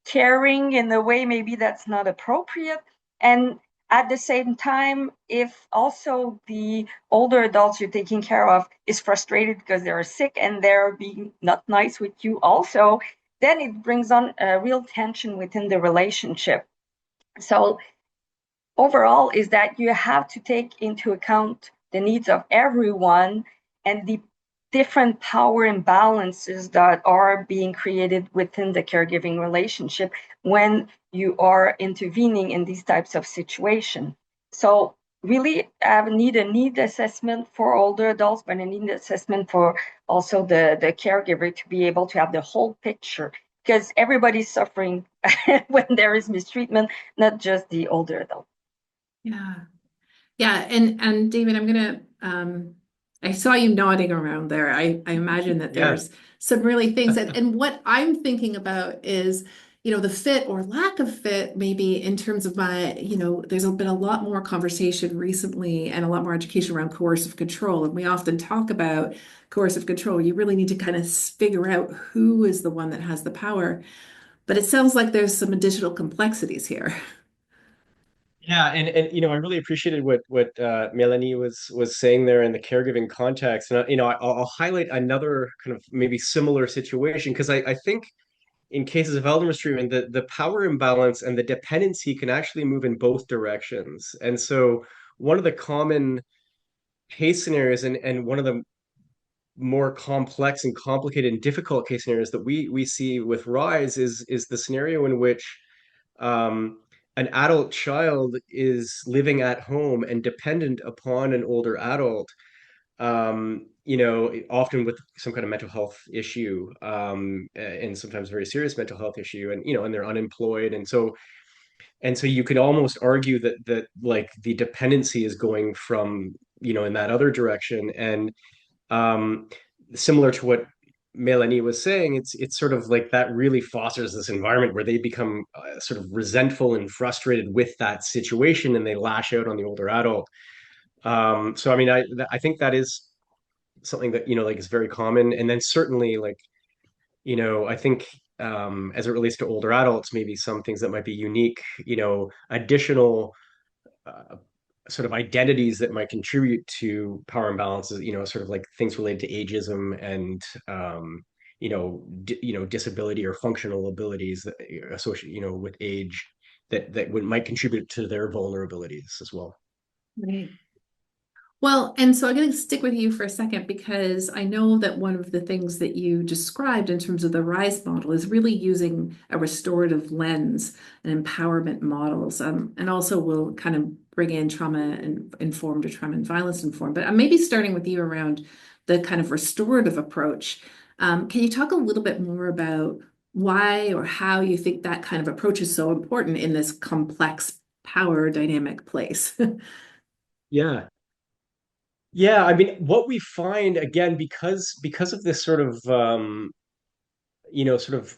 caring in a way maybe that's not appropriate. And at the same time, if also the older adults you're taking care of is frustrated because they're sick and they're being not nice with you also, then it brings on a real tension within the relationship. So overall is that you have to take into account the needs of everyone and the different power imbalances that are being created within the caregiving relationship when you are intervening in these types of situations. So really need a need assessment for older adults, but a need assessment for also the caregiver to be able to have the whole picture. because everybody's suffering when there is mistreatment, not just the older adult. Yeah. Yeah, and David, I'm gonna I saw you nodding around there. I imagine that Yeah. there's some really things that, and what I'm thinking about is, the fit or lack of fit, maybe in terms of there's been a lot more conversation recently and a lot more education around coercive control. And we often talk about coercive control. You really need to kind of figure out who is the one that has the power. But it sounds like there's some additional complexities here. Yeah, and I really appreciated what Melanie was saying there in the caregiving context, and I'll highlight another kind of maybe similar situation because I think in cases of elder mistreatment, the power imbalance and the dependency can actually move in both directions, and so one of the common case scenarios and one of the more complex and complicated and difficult case scenarios that we see with Rise is the scenario in which um, an adult child is living at home and dependent upon an older adult, often with some kind of mental health issue, and sometimes very serious mental health issue, and they're unemployed, and so you could almost argue that like the dependency is going from in that other direction, and um, similar to what Melanie was saying, it's sort of like that really fosters this environment where they become sort of resentful and frustrated with that situation, and they lash out on the older adult. So I mean, I think that is something that like is very common, and then certainly like I think as it relates to older adults, maybe some things that might be unique, additional uh, sort of identities that might contribute to power imbalances, sort of like things related to ageism and disability or functional abilities that associate, with age that might contribute to their vulnerabilities as well. Right. Well, and so I'm going to stick with you for a second because I know that one of the things that you described in terms of the RISE model is really using a restorative lens and empowerment models, and also we'll kind of bring in trauma and informed or trauma and violence informed. But I'm maybe starting with you around the kind of restorative approach. Can you talk a little bit more about why or how you think that kind of approach is so important in this complex power dynamic place? Yeah. Yeah, I mean, what we find again, because of this sort of sort of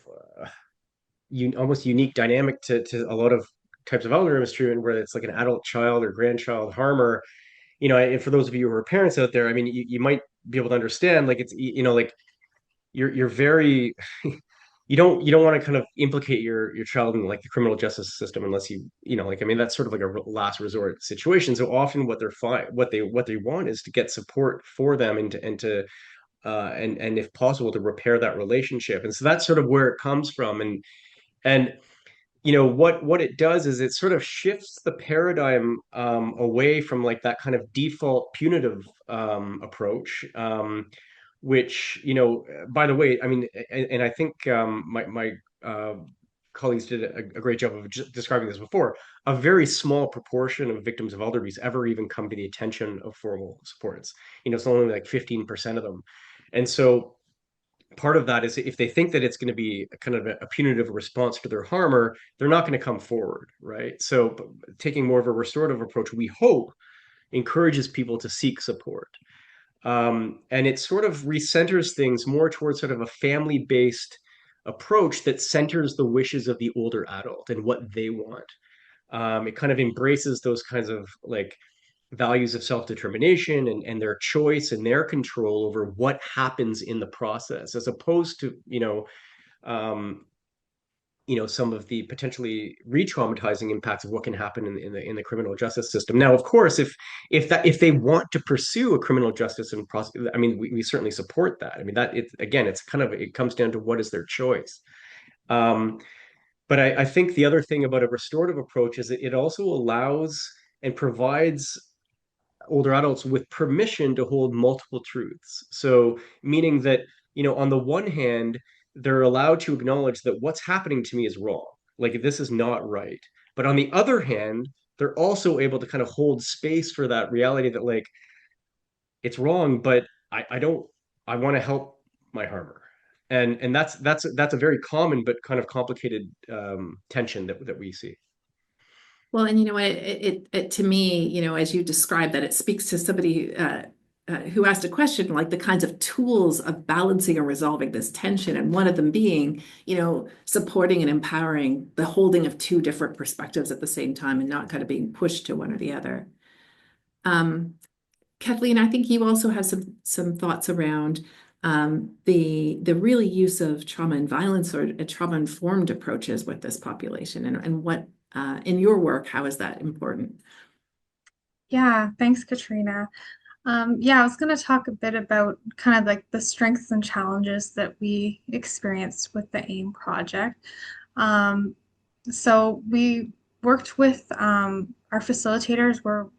almost unique dynamic to a lot of types of elder mistreatment, where it's like an adult child or grandchild harmer. And for those of you who are parents out there, I mean, you might be able to understand, like it's like you're very you don't want to kind of implicate your child in like the criminal justice system unless like I mean that's sort of like a last resort situation. So often what they want is to get support for them and if possible to repair that relationship. And so that's sort of where it comes from. And what it does is it sort of shifts the paradigm away from like that kind of default punitive approach, which by the way, I mean, and I think my colleagues did a great job of describing this before. A very small proportion of victims of elder abuse ever even come to the attention of formal supports. It's only like 15% of them, and so part of that is if they think that it's going to be kind of a punitive response to their harmer, they're not going to come forward, right? So taking more of a restorative approach, we hope, encourages people to seek support. And it sort of recenters things more towards sort of a family-based approach that centers the wishes of the older adult and what they want. It kind of embraces those kinds of like values of self-determination and their choice and their control over what happens in the process, as opposed to um, some of the potentially re-traumatizing impacts of what can happen in the criminal justice system. Now, of course, if they want to pursue a criminal justice and process, I mean, we certainly support that. I mean, that it's kind of, it comes down to what is their choice. Um, but I think the other thing about a restorative approach is that it also allows and provides older adults with permission to hold multiple truths. So, meaning that, on the one hand, they're allowed to acknowledge that what's happening to me is wrong. Like, this is not right. But on the other hand, they're also able to kind of hold space for that reality that, like, it's wrong, but I don't, I want to help my harmer. And that's a very common but kind of complicated tension that we see. Well, and it to me, as you described that, it speaks to somebody who asked a question like the kinds of tools of balancing or resolving this tension, and one of them being, supporting and empowering the holding of two different perspectives at the same time and not kind of being pushed to one or the other. Kathleen, I think you also have some thoughts around the really use of trauma and violence or trauma-informed approaches with this population, and what in your work, how is that important? Yeah, thanks, Katrina. Yeah, I was going to talk a bit about kind of like the strengths and challenges that we experienced with the AIM project. Um, so we worked with our facilitators were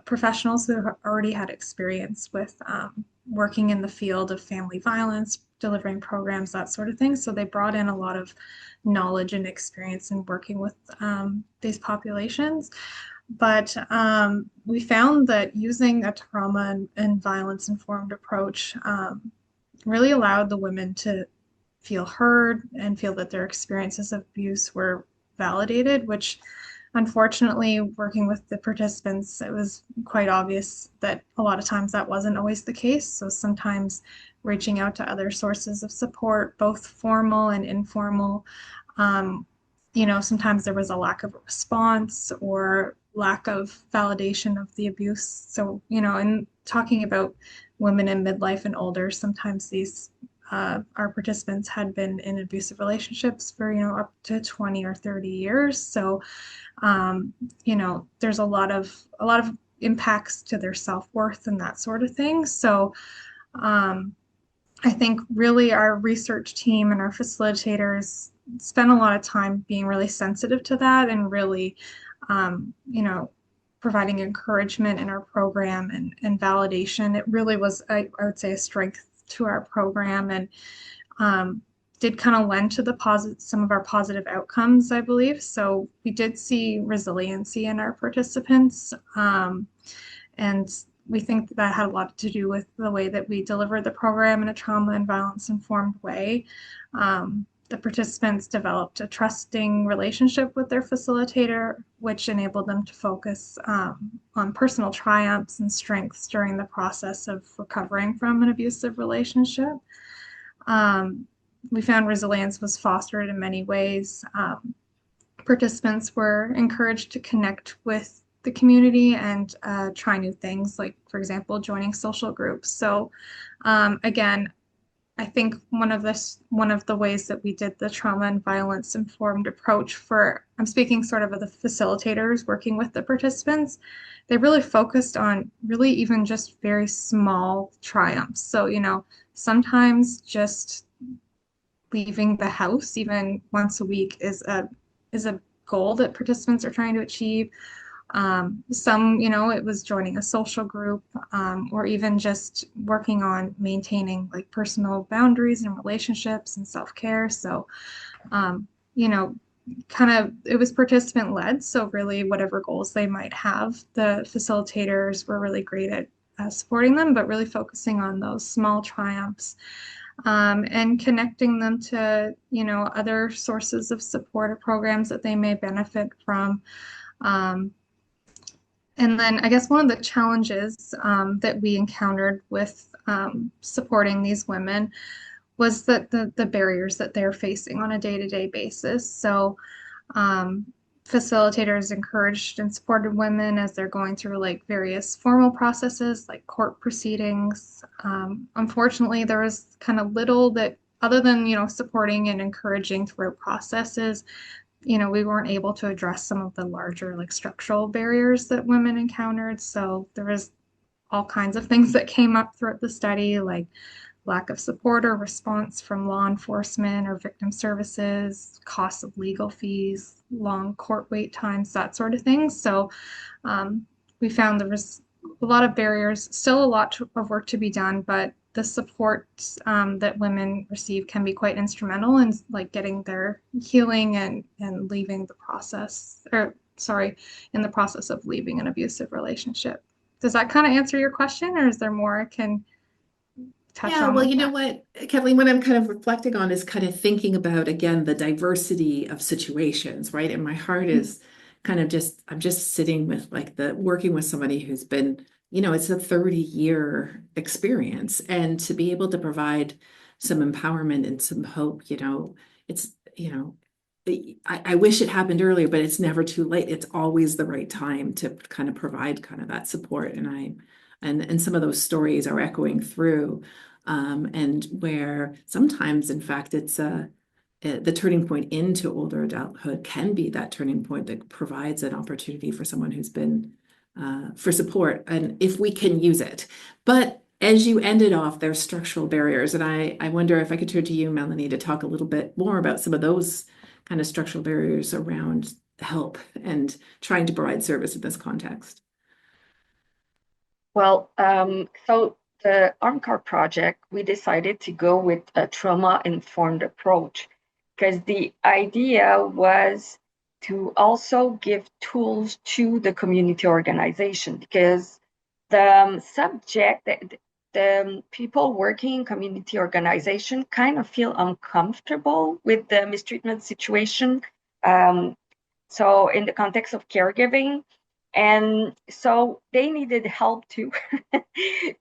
professionals who already had experience with working in the field of family violence, delivering programs, that sort of thing. So they brought in a lot of knowledge and experience in working with these populations. But we found that using a trauma and violence informed approach really allowed the women to feel heard and feel that their experiences of abuse were validated, which unfortunately, working with the participants, it was quite obvious that a lot of times that wasn't always the case. So sometimes reaching out to other sources of support, both formal and informal, um, sometimes there was a lack of response or lack of validation of the abuse. So, in talking about women in midlife and older, sometimes these our participants had been in abusive relationships for, up to 20 or 30 years. So, there's a lot of impacts to their self-worth and that sort of thing. So, I think really our research team and our facilitators spent a lot of time being really sensitive to that and really, providing encouragement in our program and validation. It really was, I would say, a strength to our program, and did kind of lend to some of our positive outcomes, I believe. So we did see resiliency in our participants, and we think that had a lot to do with the way that we delivered the program in a trauma and violence informed way. The participants developed a trusting relationship with their facilitator, which enabled them to focus on personal triumphs and strengths during the process of recovering from an abusive relationship. We found resilience was fostered in many ways. Participants were encouraged to connect with the community and try new things, like, for example, joining social groups. So again, I think one of the ways that we did the trauma and violence informed approach I'm speaking sort of the facilitators working with the participants, they really focused on really even just very small triumphs. So, sometimes just leaving the house even once a week is a goal that participants are trying to achieve. Some, it was joining a social group, or even just working on maintaining like personal boundaries and relationships and self-care. So, kind of it was participant led. So really whatever goals they might have, the facilitators were really great at supporting them, but really focusing on those small triumphs. And connecting them to, other sources of support or programs that they may benefit from. And then I guess one of the challenges that we encountered with supporting these women was that the barriers that they're facing on a day-to-day basis. So facilitators encouraged and supported women as they're going through like various formal processes like court proceedings. Unfortunately, there was kind of little that other than, supporting and encouraging through processes, we weren't able to address some of the larger like structural barriers that women encountered. So there was all kinds of things that came up throughout the study, like lack of support or response from law enforcement or victim services, costs of legal fees, long court wait times, that sort of thing. So we found there was a lot of barriers, still a lot of work to be done, but the support that women receive can be quite instrumental in like getting their healing and leaving the process, in the process of leaving an abusive relationship. Does that kind of answer your question, or is there more I can touch Yeah, on well, with you know that. what, Kathleen, what I'm kind of reflecting on is kind of thinking about, again, the diversity of situations, right? And my heart is kind of just, I'm just sitting with like working with somebody who's been, it's a 30-year experience. And to be able to provide some empowerment and some hope, it's, I wish it happened earlier, but it's never too late. It's always the right time to kind of provide kind of that support. And some of those stories are echoing through, and where sometimes, in fact, the turning point into older adulthood can be that turning point that provides an opportunity for someone who's been for support, and if we can use it. But as you ended off, there's structural barriers, and I wonder if I could turn to you, Melanie, to talk a little bit more about some of those kind of structural barriers around help and trying to provide service in this context. Well, so the ARMCAR project, we decided to go with a trauma-informed approach because the idea was to also give tools to the community organization, because the subject, the people working in community organization kind of feel uncomfortable with the mistreatment situation. So in the context of caregiving, and so they needed help too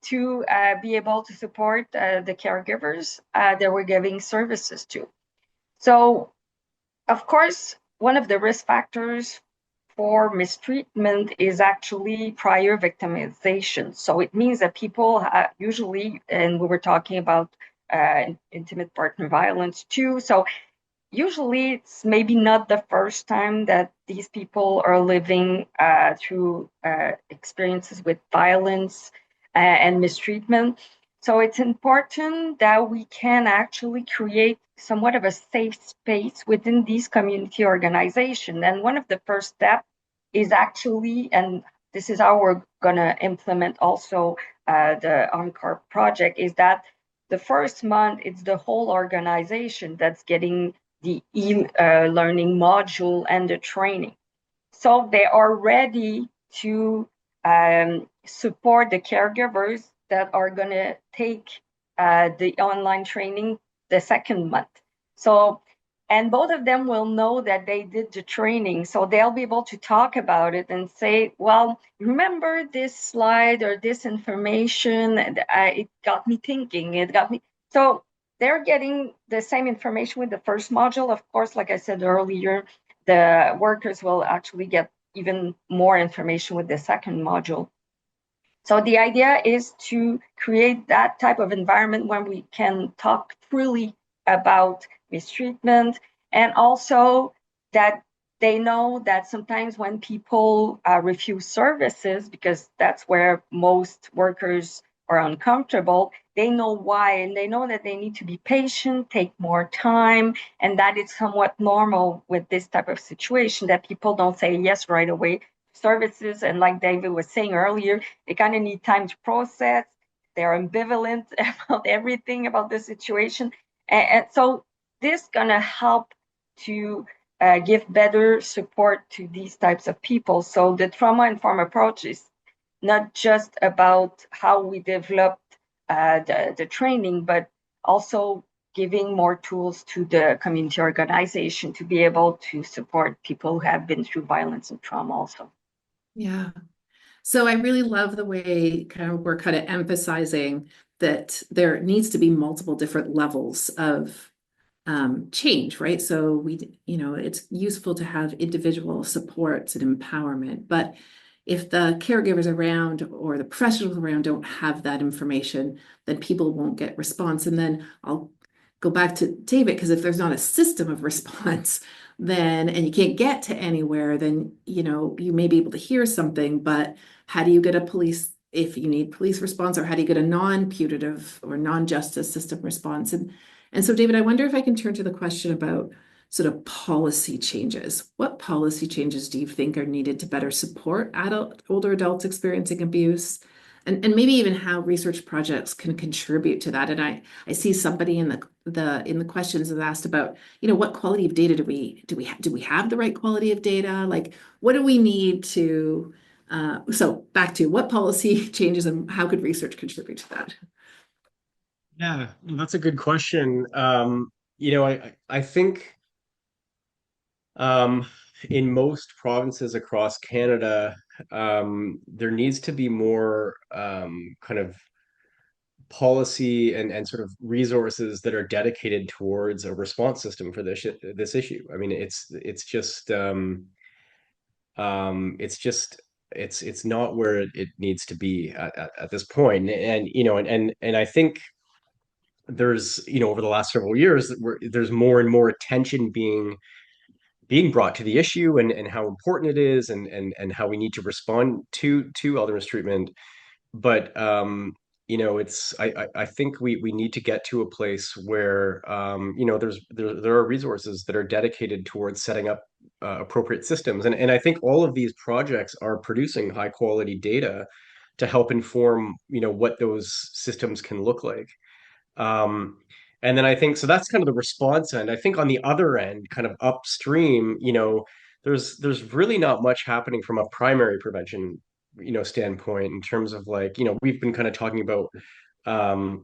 to be able to support the caregivers they were giving services to. So, of course, one of the risk factors for mistreatment is actually prior victimization. So it means that people usually, and we were talking about intimate partner violence too. So usually it's maybe not the first time that these people are living through experiences with violence and mistreatment. So it's important that we can actually create somewhat of a safe space within these community organizations. And one of the first steps is actually, and this is how we're going to implement also the ARMCAR project, is that the first month it's the whole organization that's getting the e-learning module and the training. So they are ready to support the caregivers that are going to take the online training the second month. So, and both of them will know that they did the training. So they'll be able to talk about it and say, well, remember this slide or this information? It got me thinking, it got me. So they're getting the same information with the first module. Of course, like I said earlier, the workers will actually get even more information with the second module. So the idea is to create that type of environment when we can talk freely about mistreatment, and also that they know that sometimes when people refuse services, because that's where most workers are uncomfortable, they know why, and they know that they need to be patient, take more time, and that it's somewhat normal with this type of situation that people don't say yes right away to services. And like David was saying earlier, they kind of need time to process. They're ambivalent about everything about the situation. And so this is going to help to give better support to these types of people. So the trauma-informed approach is not just about how we developed the training, but also giving more tools to the community organization to be able to support people who have been through violence and trauma also. Yeah. So I really love the way we're kind of emphasizing that there needs to be multiple different levels of change, right? So it's useful to have individual supports and empowerment, but if the caregivers around or the professionals around don't have that information, then people won't get response. And then I'll go back to David, because if there's not a system of response, then, and you can't get to anywhere, then, you may be able to hear something, but how do you get a police, if you need police response, or how do you get a non-punitive or non-justice system response? And so, David, I wonder if I can turn to the question about sort of policy changes. What policy changes do you think are needed to better support older adults experiencing abuse? And maybe even how research projects can contribute to that. And I see somebody in the questions has asked about, what quality of data do we have the right quality of data? Like, what do we need to, so back to what policy changes and how could research contribute to that? Yeah, that's a good question. I think um, in most provinces across Canada, there needs to be more kind of policy and sort of resources that are dedicated towards a response system for this issue. I mean, it's just it's not where it needs to be at this point. And I think there's over the last several years there's more and more attention being brought to the issue and how important it is and how we need to respond to elder mistreatment. But it's I think we need to get to a place where there are resources that are dedicated towards setting up appropriate systems, and I think all of these projects are producing high quality data to help inform what those systems can look like. um, and then I think so that's kind of the response end. I think on the other end, kind of upstream, there's really not much happening from a primary prevention, standpoint in terms of like, we've been kind of talking about, well,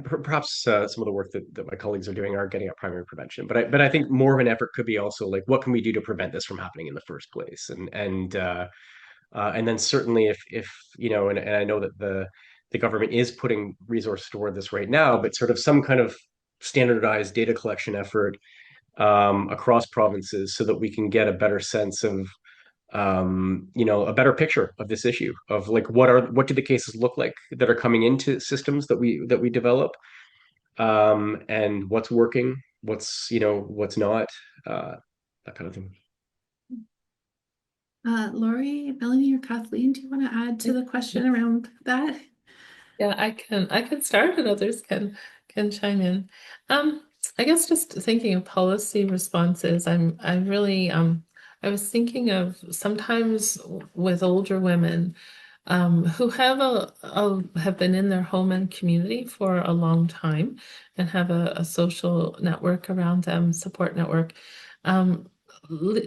perhaps some of the work that my colleagues are doing are getting at primary prevention, but I think more of an effort could be also like, what can we do to prevent this from happening in the first place? And then certainly if and I know that the government is putting resources toward this right now, but sort of some kind of standardized data collection effort across provinces so that we can get a better sense of a better picture of this issue of like what do the cases look like that are coming into systems that we develop, and what's working, what's not, that kind of thing. Lori, Melanie, or Kathleen, do you want to add to the question around that? Yeah, I can start and others can chime in. I guess just thinking of policy responses, I really I was thinking of sometimes with older women who have been in their home and community for a long time and have a social network around them, support network. Um,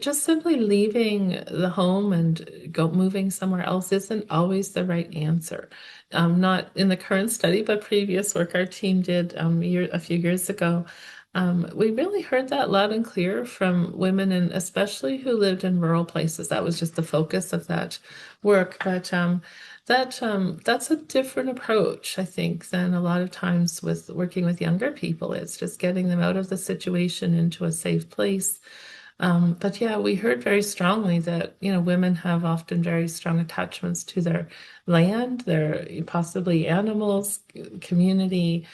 just simply leaving the home and moving somewhere else isn't always the right answer. Not in the current study, but previous work our team did a few years ago. We really heard that loud and clear from women, and especially who lived in rural places. That was just the focus of that work. But that's a different approach, I think, than a lot of times with working with younger people. It's just getting them out of the situation into a safe place. But yeah, we heard very strongly that, women have often very strong attachments to their land, their possibly animals, community,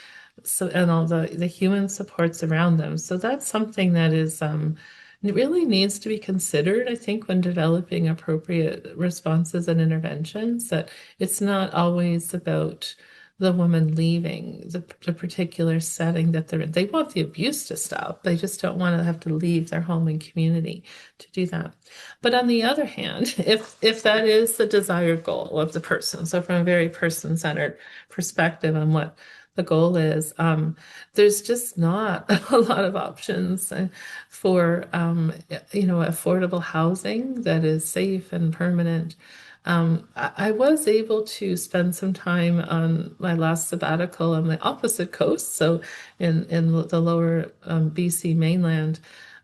so and all the human supports around them. So that's something that is it really needs to be considered, I think, when developing appropriate responses and interventions, that it's not always about the woman leaving the particular setting that they're in. They want the abuse to stop. They just don't want to have to leave their home and community to do that. But on the other hand, if that is the desired goal of the person, so from a very person-centered perspective on what the goal is, there's just not a lot of options for affordable housing that is safe and permanent. I was able to spend some time on my last sabbatical on the opposite coast, so in the lower BC mainland.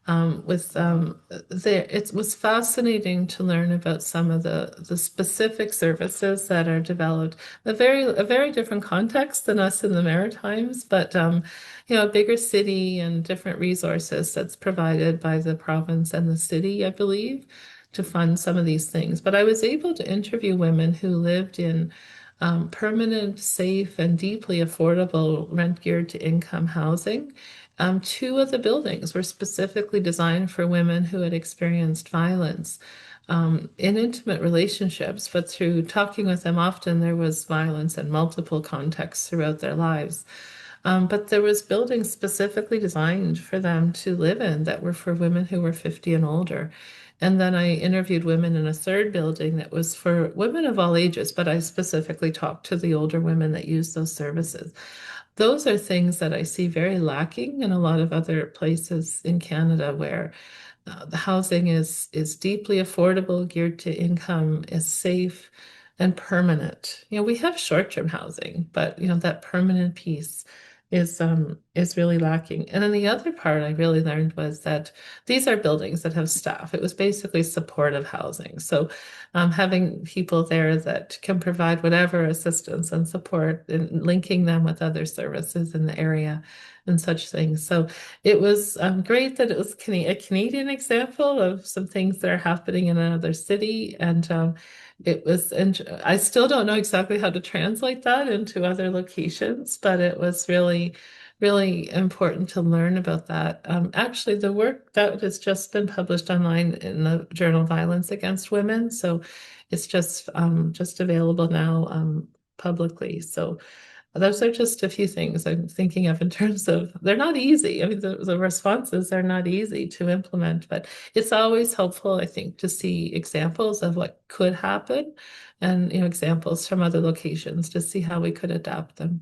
It was fascinating to learn about some of the specific services that are developed. A very different context than us in the Maritimes, but a bigger city and different resources that's provided by the province and the city, I believe, to fund some of these things. But I was able to interview women who lived in permanent, safe, and deeply affordable rent geared to income housing. Two of the buildings were specifically designed for women who had experienced violence in intimate relationships, but through talking with them, often there was violence in multiple contexts throughout their lives. But there was buildings specifically designed for them to live in that were for women who were 50 and older. And then I interviewed women in a third building that was for women of all ages, but I specifically talked to the older women that use those services. Those are things that I see very lacking in a lot of other places in Canada where the housing is deeply affordable, geared to income, is safe, and permanent. We have short-term housing, but that permanent piece is really lacking. And then the other part I really learned was that these are buildings that have staff. It was basically supportive housing. So having people there that can provide whatever assistance and support and linking them with other services in the area and such things. So it was great that it was a Canadian example of some things that are happening in another city. And I still don't know exactly how to translate that into other locations, but it was really, really important to learn about that. Actually, the work that has just been published online in the journal Violence Against Women, so it's just available now publicly. So those are just a few things I'm thinking of in terms of they're not easy. I mean, the responses are not easy to implement, but it's always helpful, I think, to see examples of what could happen and examples from other locations to see how we could adapt them.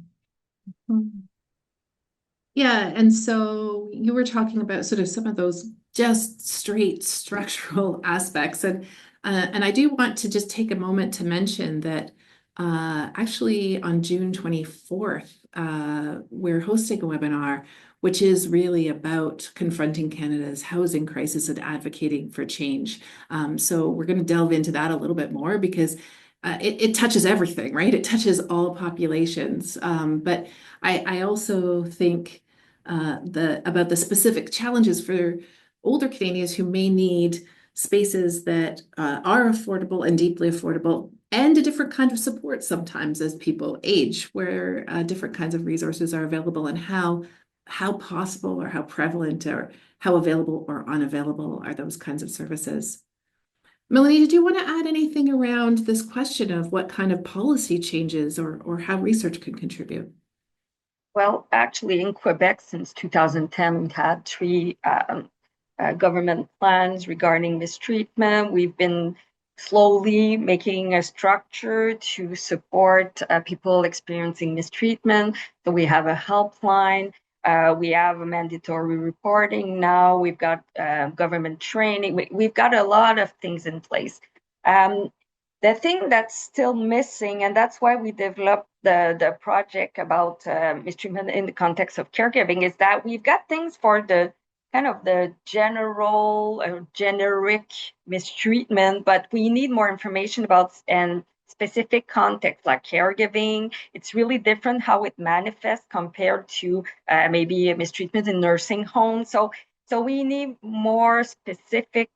Yeah, and so you were talking about sort of some of those just straight structural aspects, and I do want to just take a moment to mention that actually on June 24th, we're hosting a webinar which is really about confronting Canada's housing crisis and advocating for change. So we're going to delve into that a little bit more because it touches everything, right? It touches all populations. But I also think about the specific challenges for older Canadians who may need spaces that are affordable and deeply affordable, and a different kind of support sometimes as people age, where different kinds of resources are available, and how possible or how prevalent or how available or unavailable are those kinds of services. Melanie, did you want to add anything around this question of what kind of policy changes or how research can contribute? Well, actually, in Quebec, since 2010, we've had three government plans regarding mistreatment. We've been slowly making a structure to support people experiencing mistreatment. So we have a helpline. We have a mandatory reporting now. We've got government training. We've got a lot of things in place. The thing that's still missing, and that's why we developed the project about mistreatment in the context of caregiving, is that we've got things for the kind of the general or generic mistreatment, but we need more information about and specific context like caregiving. It's really different how it manifests compared to maybe a mistreatment in nursing homes. So we need more specific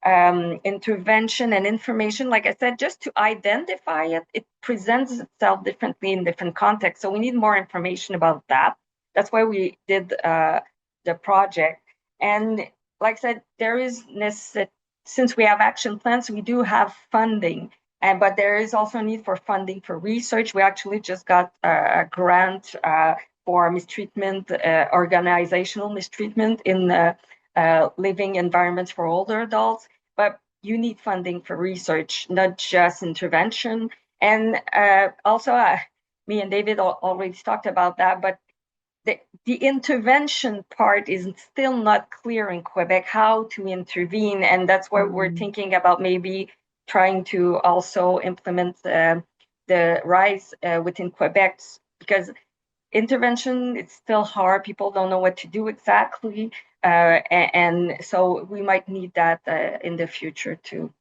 intervention and information, like I said, just to identify it. It presents itself differently in different contexts. So we need more information about that. That's why we did the project. And like I said, there is since we have action plans, we do have funding. But there is also a need for funding for research. We actually just got a grant for mistreatment, organizational mistreatment in living environments for older adults. But you need funding for research, not just intervention. And also, me and David already talked about that, but the intervention part is still not clear in Quebec, how to intervene. And that's why we're thinking about maybe trying to also implement the RISE within Quebec, because intervention, it's still hard. People don't know what to do exactly. And so we might need that in the future too.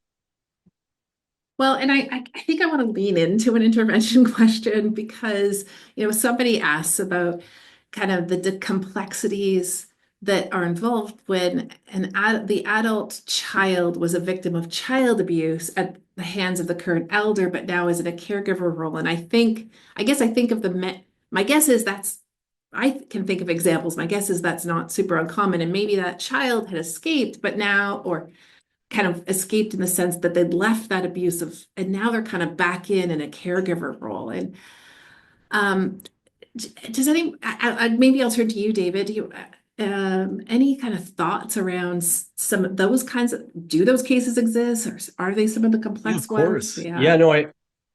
Well, and I think I want to lean into an intervention question because, somebody asks about kind of the complexities that are involved when the adult child was a victim of child abuse at the hands of the current elder, but now is in a caregiver role. And I guess I think of my guess is I can think of examples. My guess is that's not super uncommon. And maybe that child had escaped, but now, or kind of escaped in the sense that they'd left that abusive, and now they're kind of back in a caregiver role. And maybe I'll turn to you, David. Any kind of thoughts around some of those do those cases exist, or are they some of the complex Of ones? course. Yeah, no,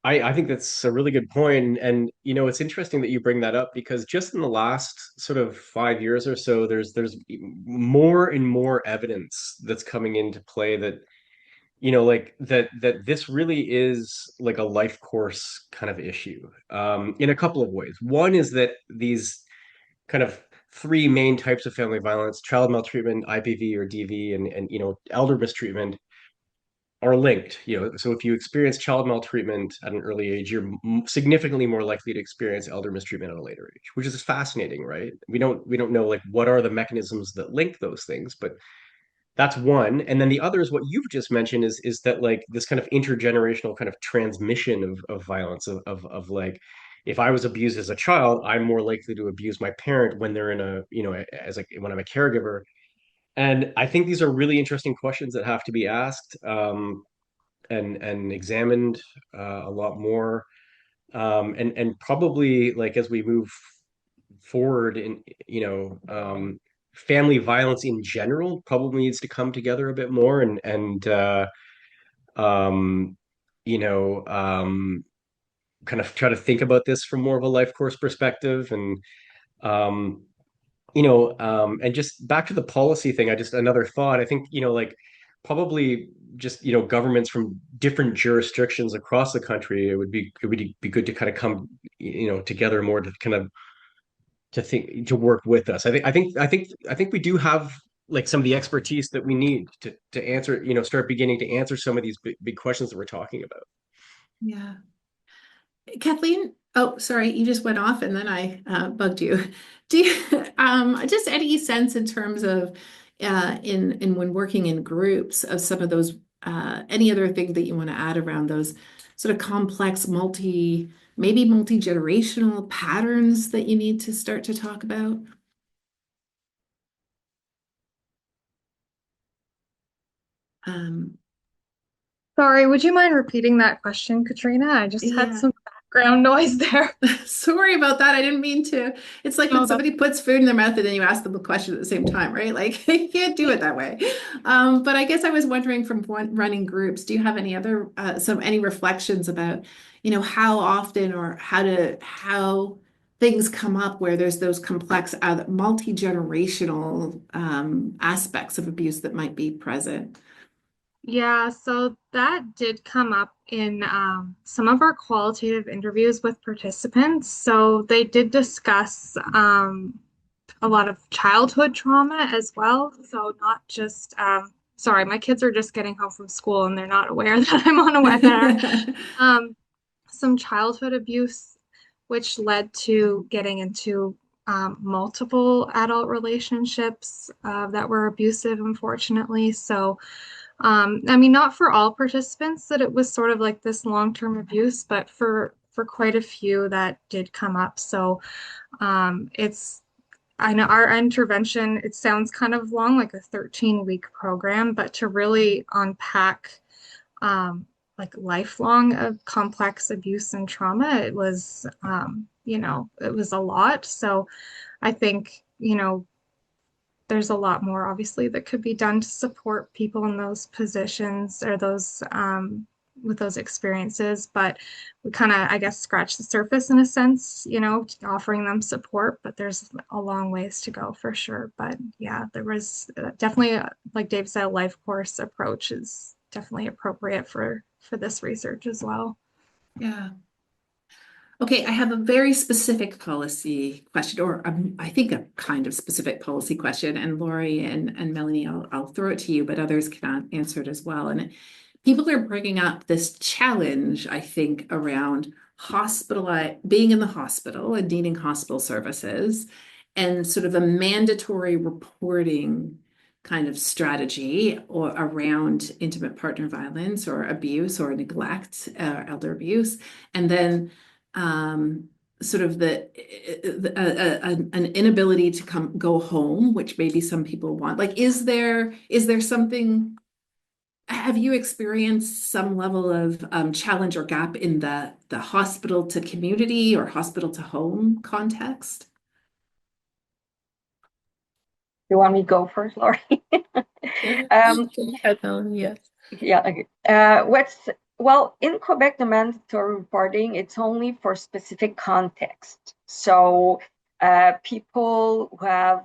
I think that's a really good point. And it's interesting that you bring that up because just in the last sort of 5 years or so, there's more and more evidence that's coming into play that like that this really is like a life course kind of issue, in a couple of ways. One is that these kind of three main types of family violence, child maltreatment, IPV or DV, and elder mistreatment, are linked. So if you experience child maltreatment at an early age, you're significantly more likely to experience elder mistreatment at a later age, which is fascinating, right? We don't know like what are the mechanisms that link those things, but that's one. And then the other is what you've just mentioned, is that like this kind of intergenerational kind of transmission of violence, of like, if I was abused as a child, I'm more likely to abuse my parent when they're in a, as like when I'm a caregiver. And I think these are really interesting questions that have to be asked, and examined a lot more. And probably like as we move forward in, family violence in general probably needs to come together a bit more, and um, you know, kind of try to think about this from more of a life course perspective. Um, and just back to the policy thing, I just another thought. I think, like probably just, governments from different jurisdictions across the country, it would be good to kind of come, together more to kind of to work with us. I think we do have like some of the expertise that we need to answer, start beginning to answer some of these big questions that we're talking about. Yeah. Kathleen, oh, sorry, you just went off and then I bugged you. Do you just any sense in terms of in when working in groups of some of those any other thing that you want to add around those sort of complex maybe multi-generational patterns that you need to start to talk about? Um, Sorry, would you mind repeating that question, Katrina? I just had yeah. some background noise there. Sorry about that. I didn't mean to. It's like No, when that's somebody puts food in their mouth and then you ask them a question at the same time, right? Like you can't do it that way. But I guess I was wondering from running groups, do you have any other any reflections about, how often or how things come up where there's those complex multi-generational aspects of abuse that might be present? Yeah, so that did come up in some of our qualitative interviews with participants. So they did discuss a lot of childhood trauma as well. So not just, sorry, my kids are just getting home from school and they're not aware that I'm on a webinar. Um, some childhood abuse, which led to getting into multiple adult relationships that were abusive, unfortunately. So, I mean, not for all participants that it was sort of like this long-term abuse, but for quite a few that did come up. So, it's I know our intervention, it sounds kind of long, like a 13-week program, but to really unpack like lifelong of complex abuse and trauma, it was, it was a lot. So I think, there's a lot more obviously that could be done to support people in those positions or those with those experiences, but we kind of, I guess, scratch the surface in a sense, offering them support, but there's a long ways to go for sure. But yeah, there was definitely like Dave said, a life course approach is definitely appropriate for this research as well. Yeah. Okay, I have a very specific policy question, or I think a kind of specific policy question. And Lori and Melanie, I'll throw it to you, but others can answer it as well. And people are bringing up this challenge, I think, around being in the hospital and needing hospital services, and sort of a mandatory reporting kind of strategy or around intimate partner violence or abuse or neglect, elder abuse, and then sort of an inability to go home, which maybe some people want. Like, is there something? Have you experienced some level of challenge or gap in the hospital to community or hospital to home context? You want me to go first, Laurie? Sure. Um, Go ahead, Melanie. Yes. yeah. Okay. Well, in Quebec, the mandatory reporting, it's only for specific context. So people who have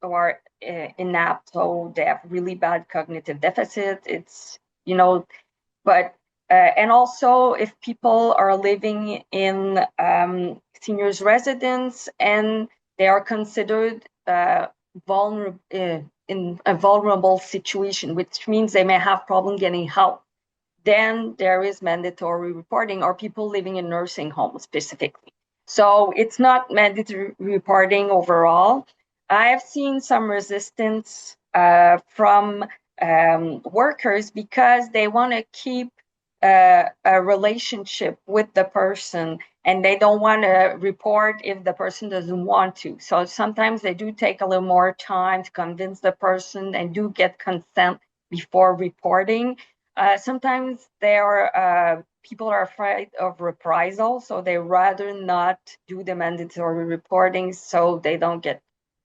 who are inapt, so they have really bad cognitive deficit. It's but and also if people are living in seniors residence and they are considered vulnerable in a vulnerable situation, which means they may have problem getting help, then there is mandatory reporting, or people living in nursing homes specifically. So it's not mandatory reporting overall. I have seen some resistance from workers because they want to keep a relationship with the person and they don't want to report if the person doesn't want to. So sometimes they do take a little more time to convince the person and do get consent before reporting. Sometimes people are afraid of reprisal, so they rather not do the mandatory reporting so they don't get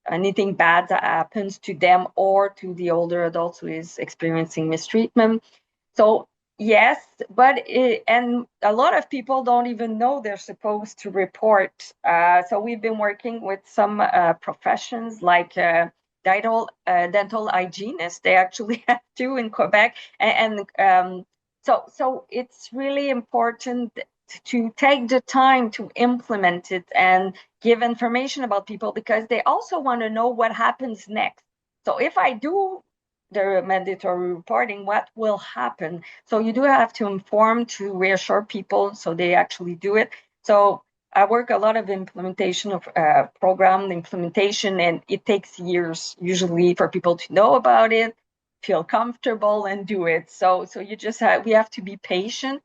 anything bad that happens to them or to the older adults who is experiencing mistreatment. So yes, and a lot of people don't even know they're supposed to report. So we've been working with some professions like dental hygienists. They actually have to in Quebec, so it's really important to take the time to implement it and give information about people, because they also want to know what happens next. So if I do the mandatory reporting, what will happen? So you do have to inform to reassure people so they actually do it. So I work a lot of implementation of program implementation, and it takes years usually for people to know about it, feel comfortable, and do it. So we have to be patient.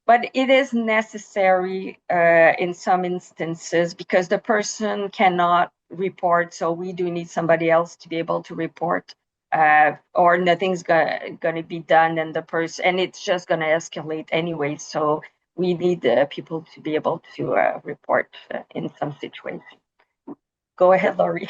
But it is necessary in some instances because the person cannot report. So we do need somebody else to be able to report, or nothing's going to be done, and it's just going to escalate anyway. So we need people to be able to report in some situations. Go ahead, Laurie.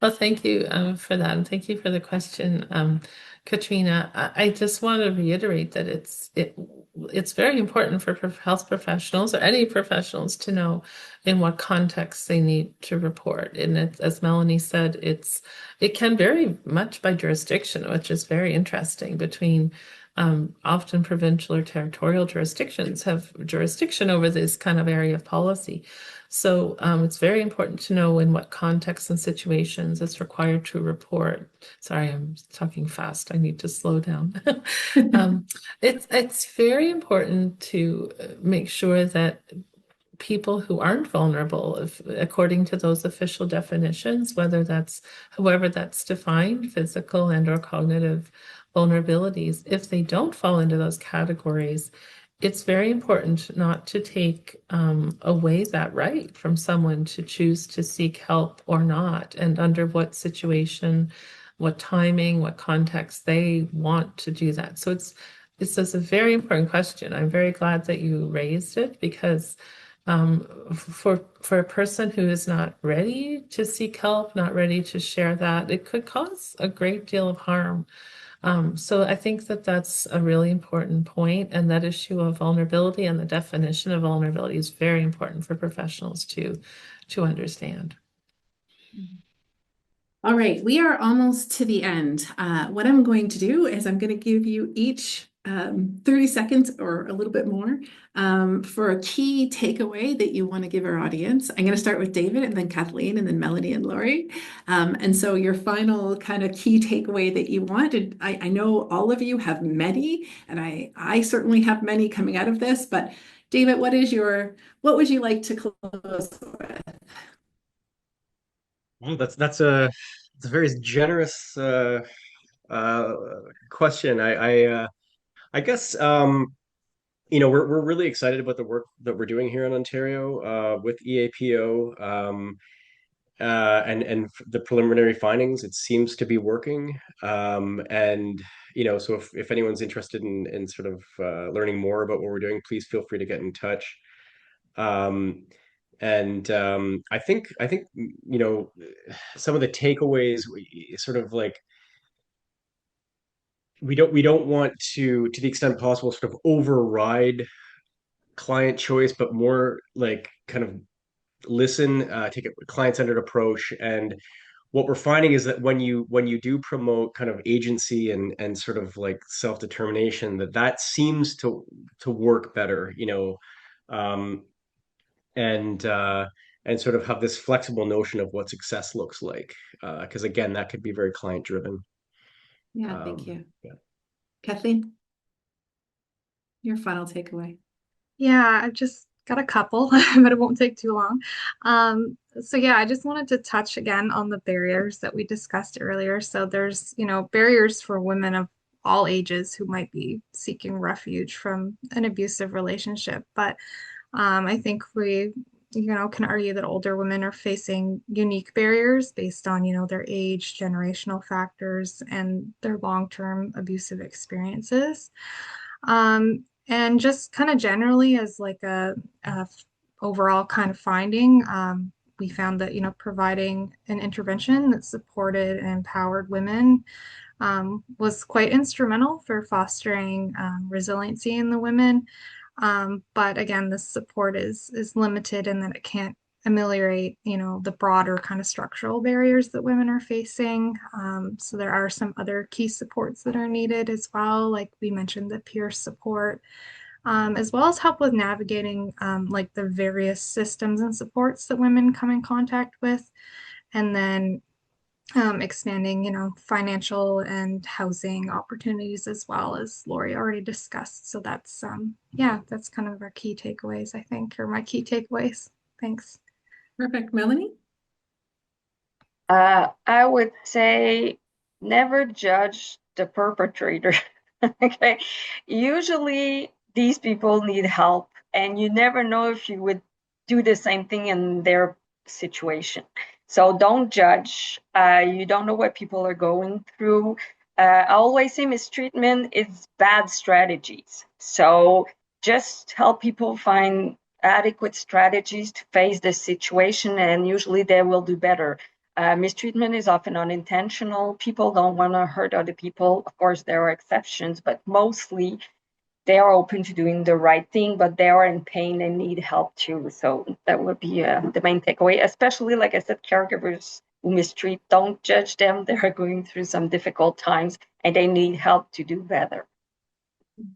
Well, thank you for that, and thank you for the question, Katrina. I just want to reiterate that it's very important for health professionals or any professionals to know in what context they need to report. And as Melanie said, it can vary much by jurisdiction, which is very interesting. Between often provincial or territorial jurisdictions have jurisdiction over this kind of area of policy. So it's very important to know in what contexts and situations it's required to report. Sorry, I'm talking fast. I need to slow down. It's very important to make sure that people who aren't vulnerable, according to those official definitions, however that's defined, physical and or cognitive vulnerabilities, if they don't fall into those categories, it's very important not to take away that right from someone to choose to seek help or not, and under what situation, what timing, what context they want to do that. So this is a very important question. I'm very glad that you raised it, because for a person who is not ready to seek help, not ready to share that, it could cause a great deal of harm. So I think that that's a really important point, and that issue of vulnerability and the definition of vulnerability is very important for professionals to understand. All right, we are almost to the end. What I'm going to do is I'm going to give you each 30 seconds or a little bit more for a key takeaway that you want to give our audience. I'm going to start with David, and then Kathleen, and then Melanie and Laurie. And so your final kind of key takeaway that you wanted, I know all of you have many, and I certainly have many coming out of this, but David, what would you like to close with? Well, that's a very generous question. I guess we're really excited about the work that we're doing here in Ontario with EAPO, and the preliminary findings. It seems to be working, and so if anyone's interested in sort of learning more about what we're doing, please feel free to get in touch. Um, and I think some of the takeaways, sort of like, we don't want to the extent possible, sort of override client choice, but more like kind of listen, take a client-centered approach, and what we're finding is that when you do promote kind of agency and sort of like self-determination, that seems to work better, um, and and sort of have this flexible notion of what success looks like. Because again, that could be very client driven. Yeah, thank you. Yeah. Kathleen, your final takeaway. Yeah, I've just got a couple, but it won't take too long. So yeah, I just wanted to touch again on the barriers that we discussed earlier. So there's, barriers for women of all ages who might be seeking refuge from an abusive relationship. But I think we, can argue that older women are facing unique barriers based on, their age, generational factors, and their long-term abusive experiences. And just kind of generally as like a overall kind of finding, we found that, providing an intervention that supported and empowered women was quite instrumental for fostering resiliency in the women. But again, this support is limited in that it can't ameliorate, the broader kind of structural barriers that women are facing. So there are some other key supports that are needed as well, like we mentioned, the peer support, as well as help with navigating like the various systems and supports that women come in contact with, and then expanding, financial and housing opportunities as well, as Lori already discussed. So that's yeah, that's kind of our key takeaways, I think, or my key takeaways. Thanks. Perfect. Melanie? I would say never judge the perpetrator. Okay. Usually these people need help, and you never know if you would do the same thing in their situation. So don't judge. You don't know what people are going through. I always say mistreatment is bad strategies. So just help people find adequate strategies to face the situation, and usually they will do better. Mistreatment is often unintentional. People don't want to hurt other people. Of course, there are exceptions, but mostly they are open to doing the right thing, but they are in pain and need help too. So that would be the main takeaway, especially, like I said, caregivers who mistreat, don't judge them. They're going through some difficult times and they need help to do better.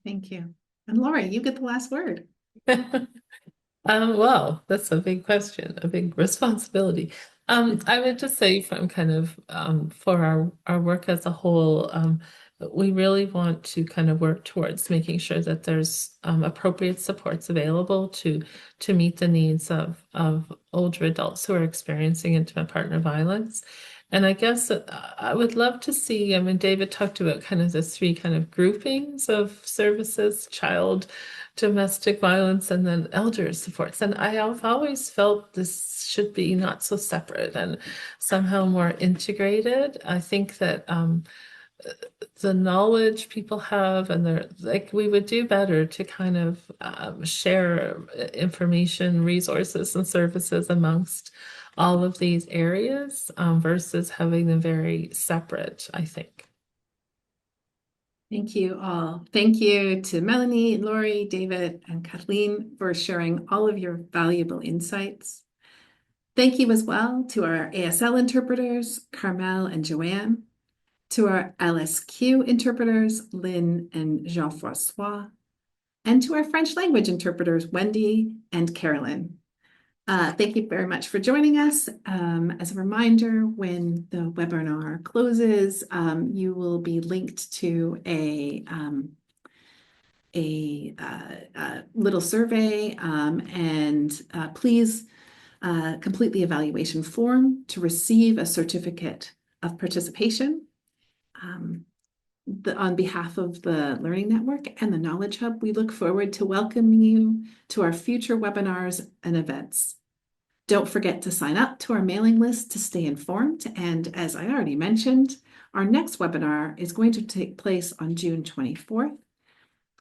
Thank you. And Lori, you get the last word. Well, that's a big question, a big responsibility. I would just say from kind of for our work as a whole, we really want to kind of work towards making sure that there's appropriate supports available to meet the needs of older adults who are experiencing intimate partner violence. And I guess I would love to see, I mean, David talked about kind of the three kind of groupings of services: child, domestic violence, and then elder supports. And I have always felt this should be not so separate and somehow more integrated. I think that the knowledge people have, and they're like, we would do better to kind of share information, resources, and services amongst all of these areas versus having them very separate, I think. Thank you all. Thank you to Melanie, Lori, David, and Kathleen for sharing all of your valuable insights. Thank you as well to our ASL interpreters, Carmel and Joanne, to our LSQ interpreters, Lynn and Jean-Francois, and to our French language interpreters, Wendy and Carolyn. Thank you very much for joining us. As a reminder, when the webinar closes, you will be linked to a little survey, and please complete the evaluation form to receive a certificate of participation. On behalf of the Learning Network and the Knowledge Hub, we look forward to welcoming you to our future webinars and events. Don't forget to sign up to our mailing list to stay informed. And as I already mentioned, our next webinar is going to take place on June 24th,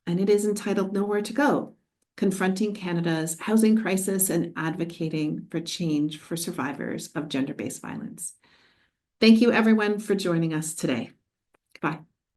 and it is entitled Nowhere to Go: Confronting Canada's Housing Crisis and Advocating for Change for Survivors of Gender-Based Violence. Thank you, everyone, for joining us today. Goodbye.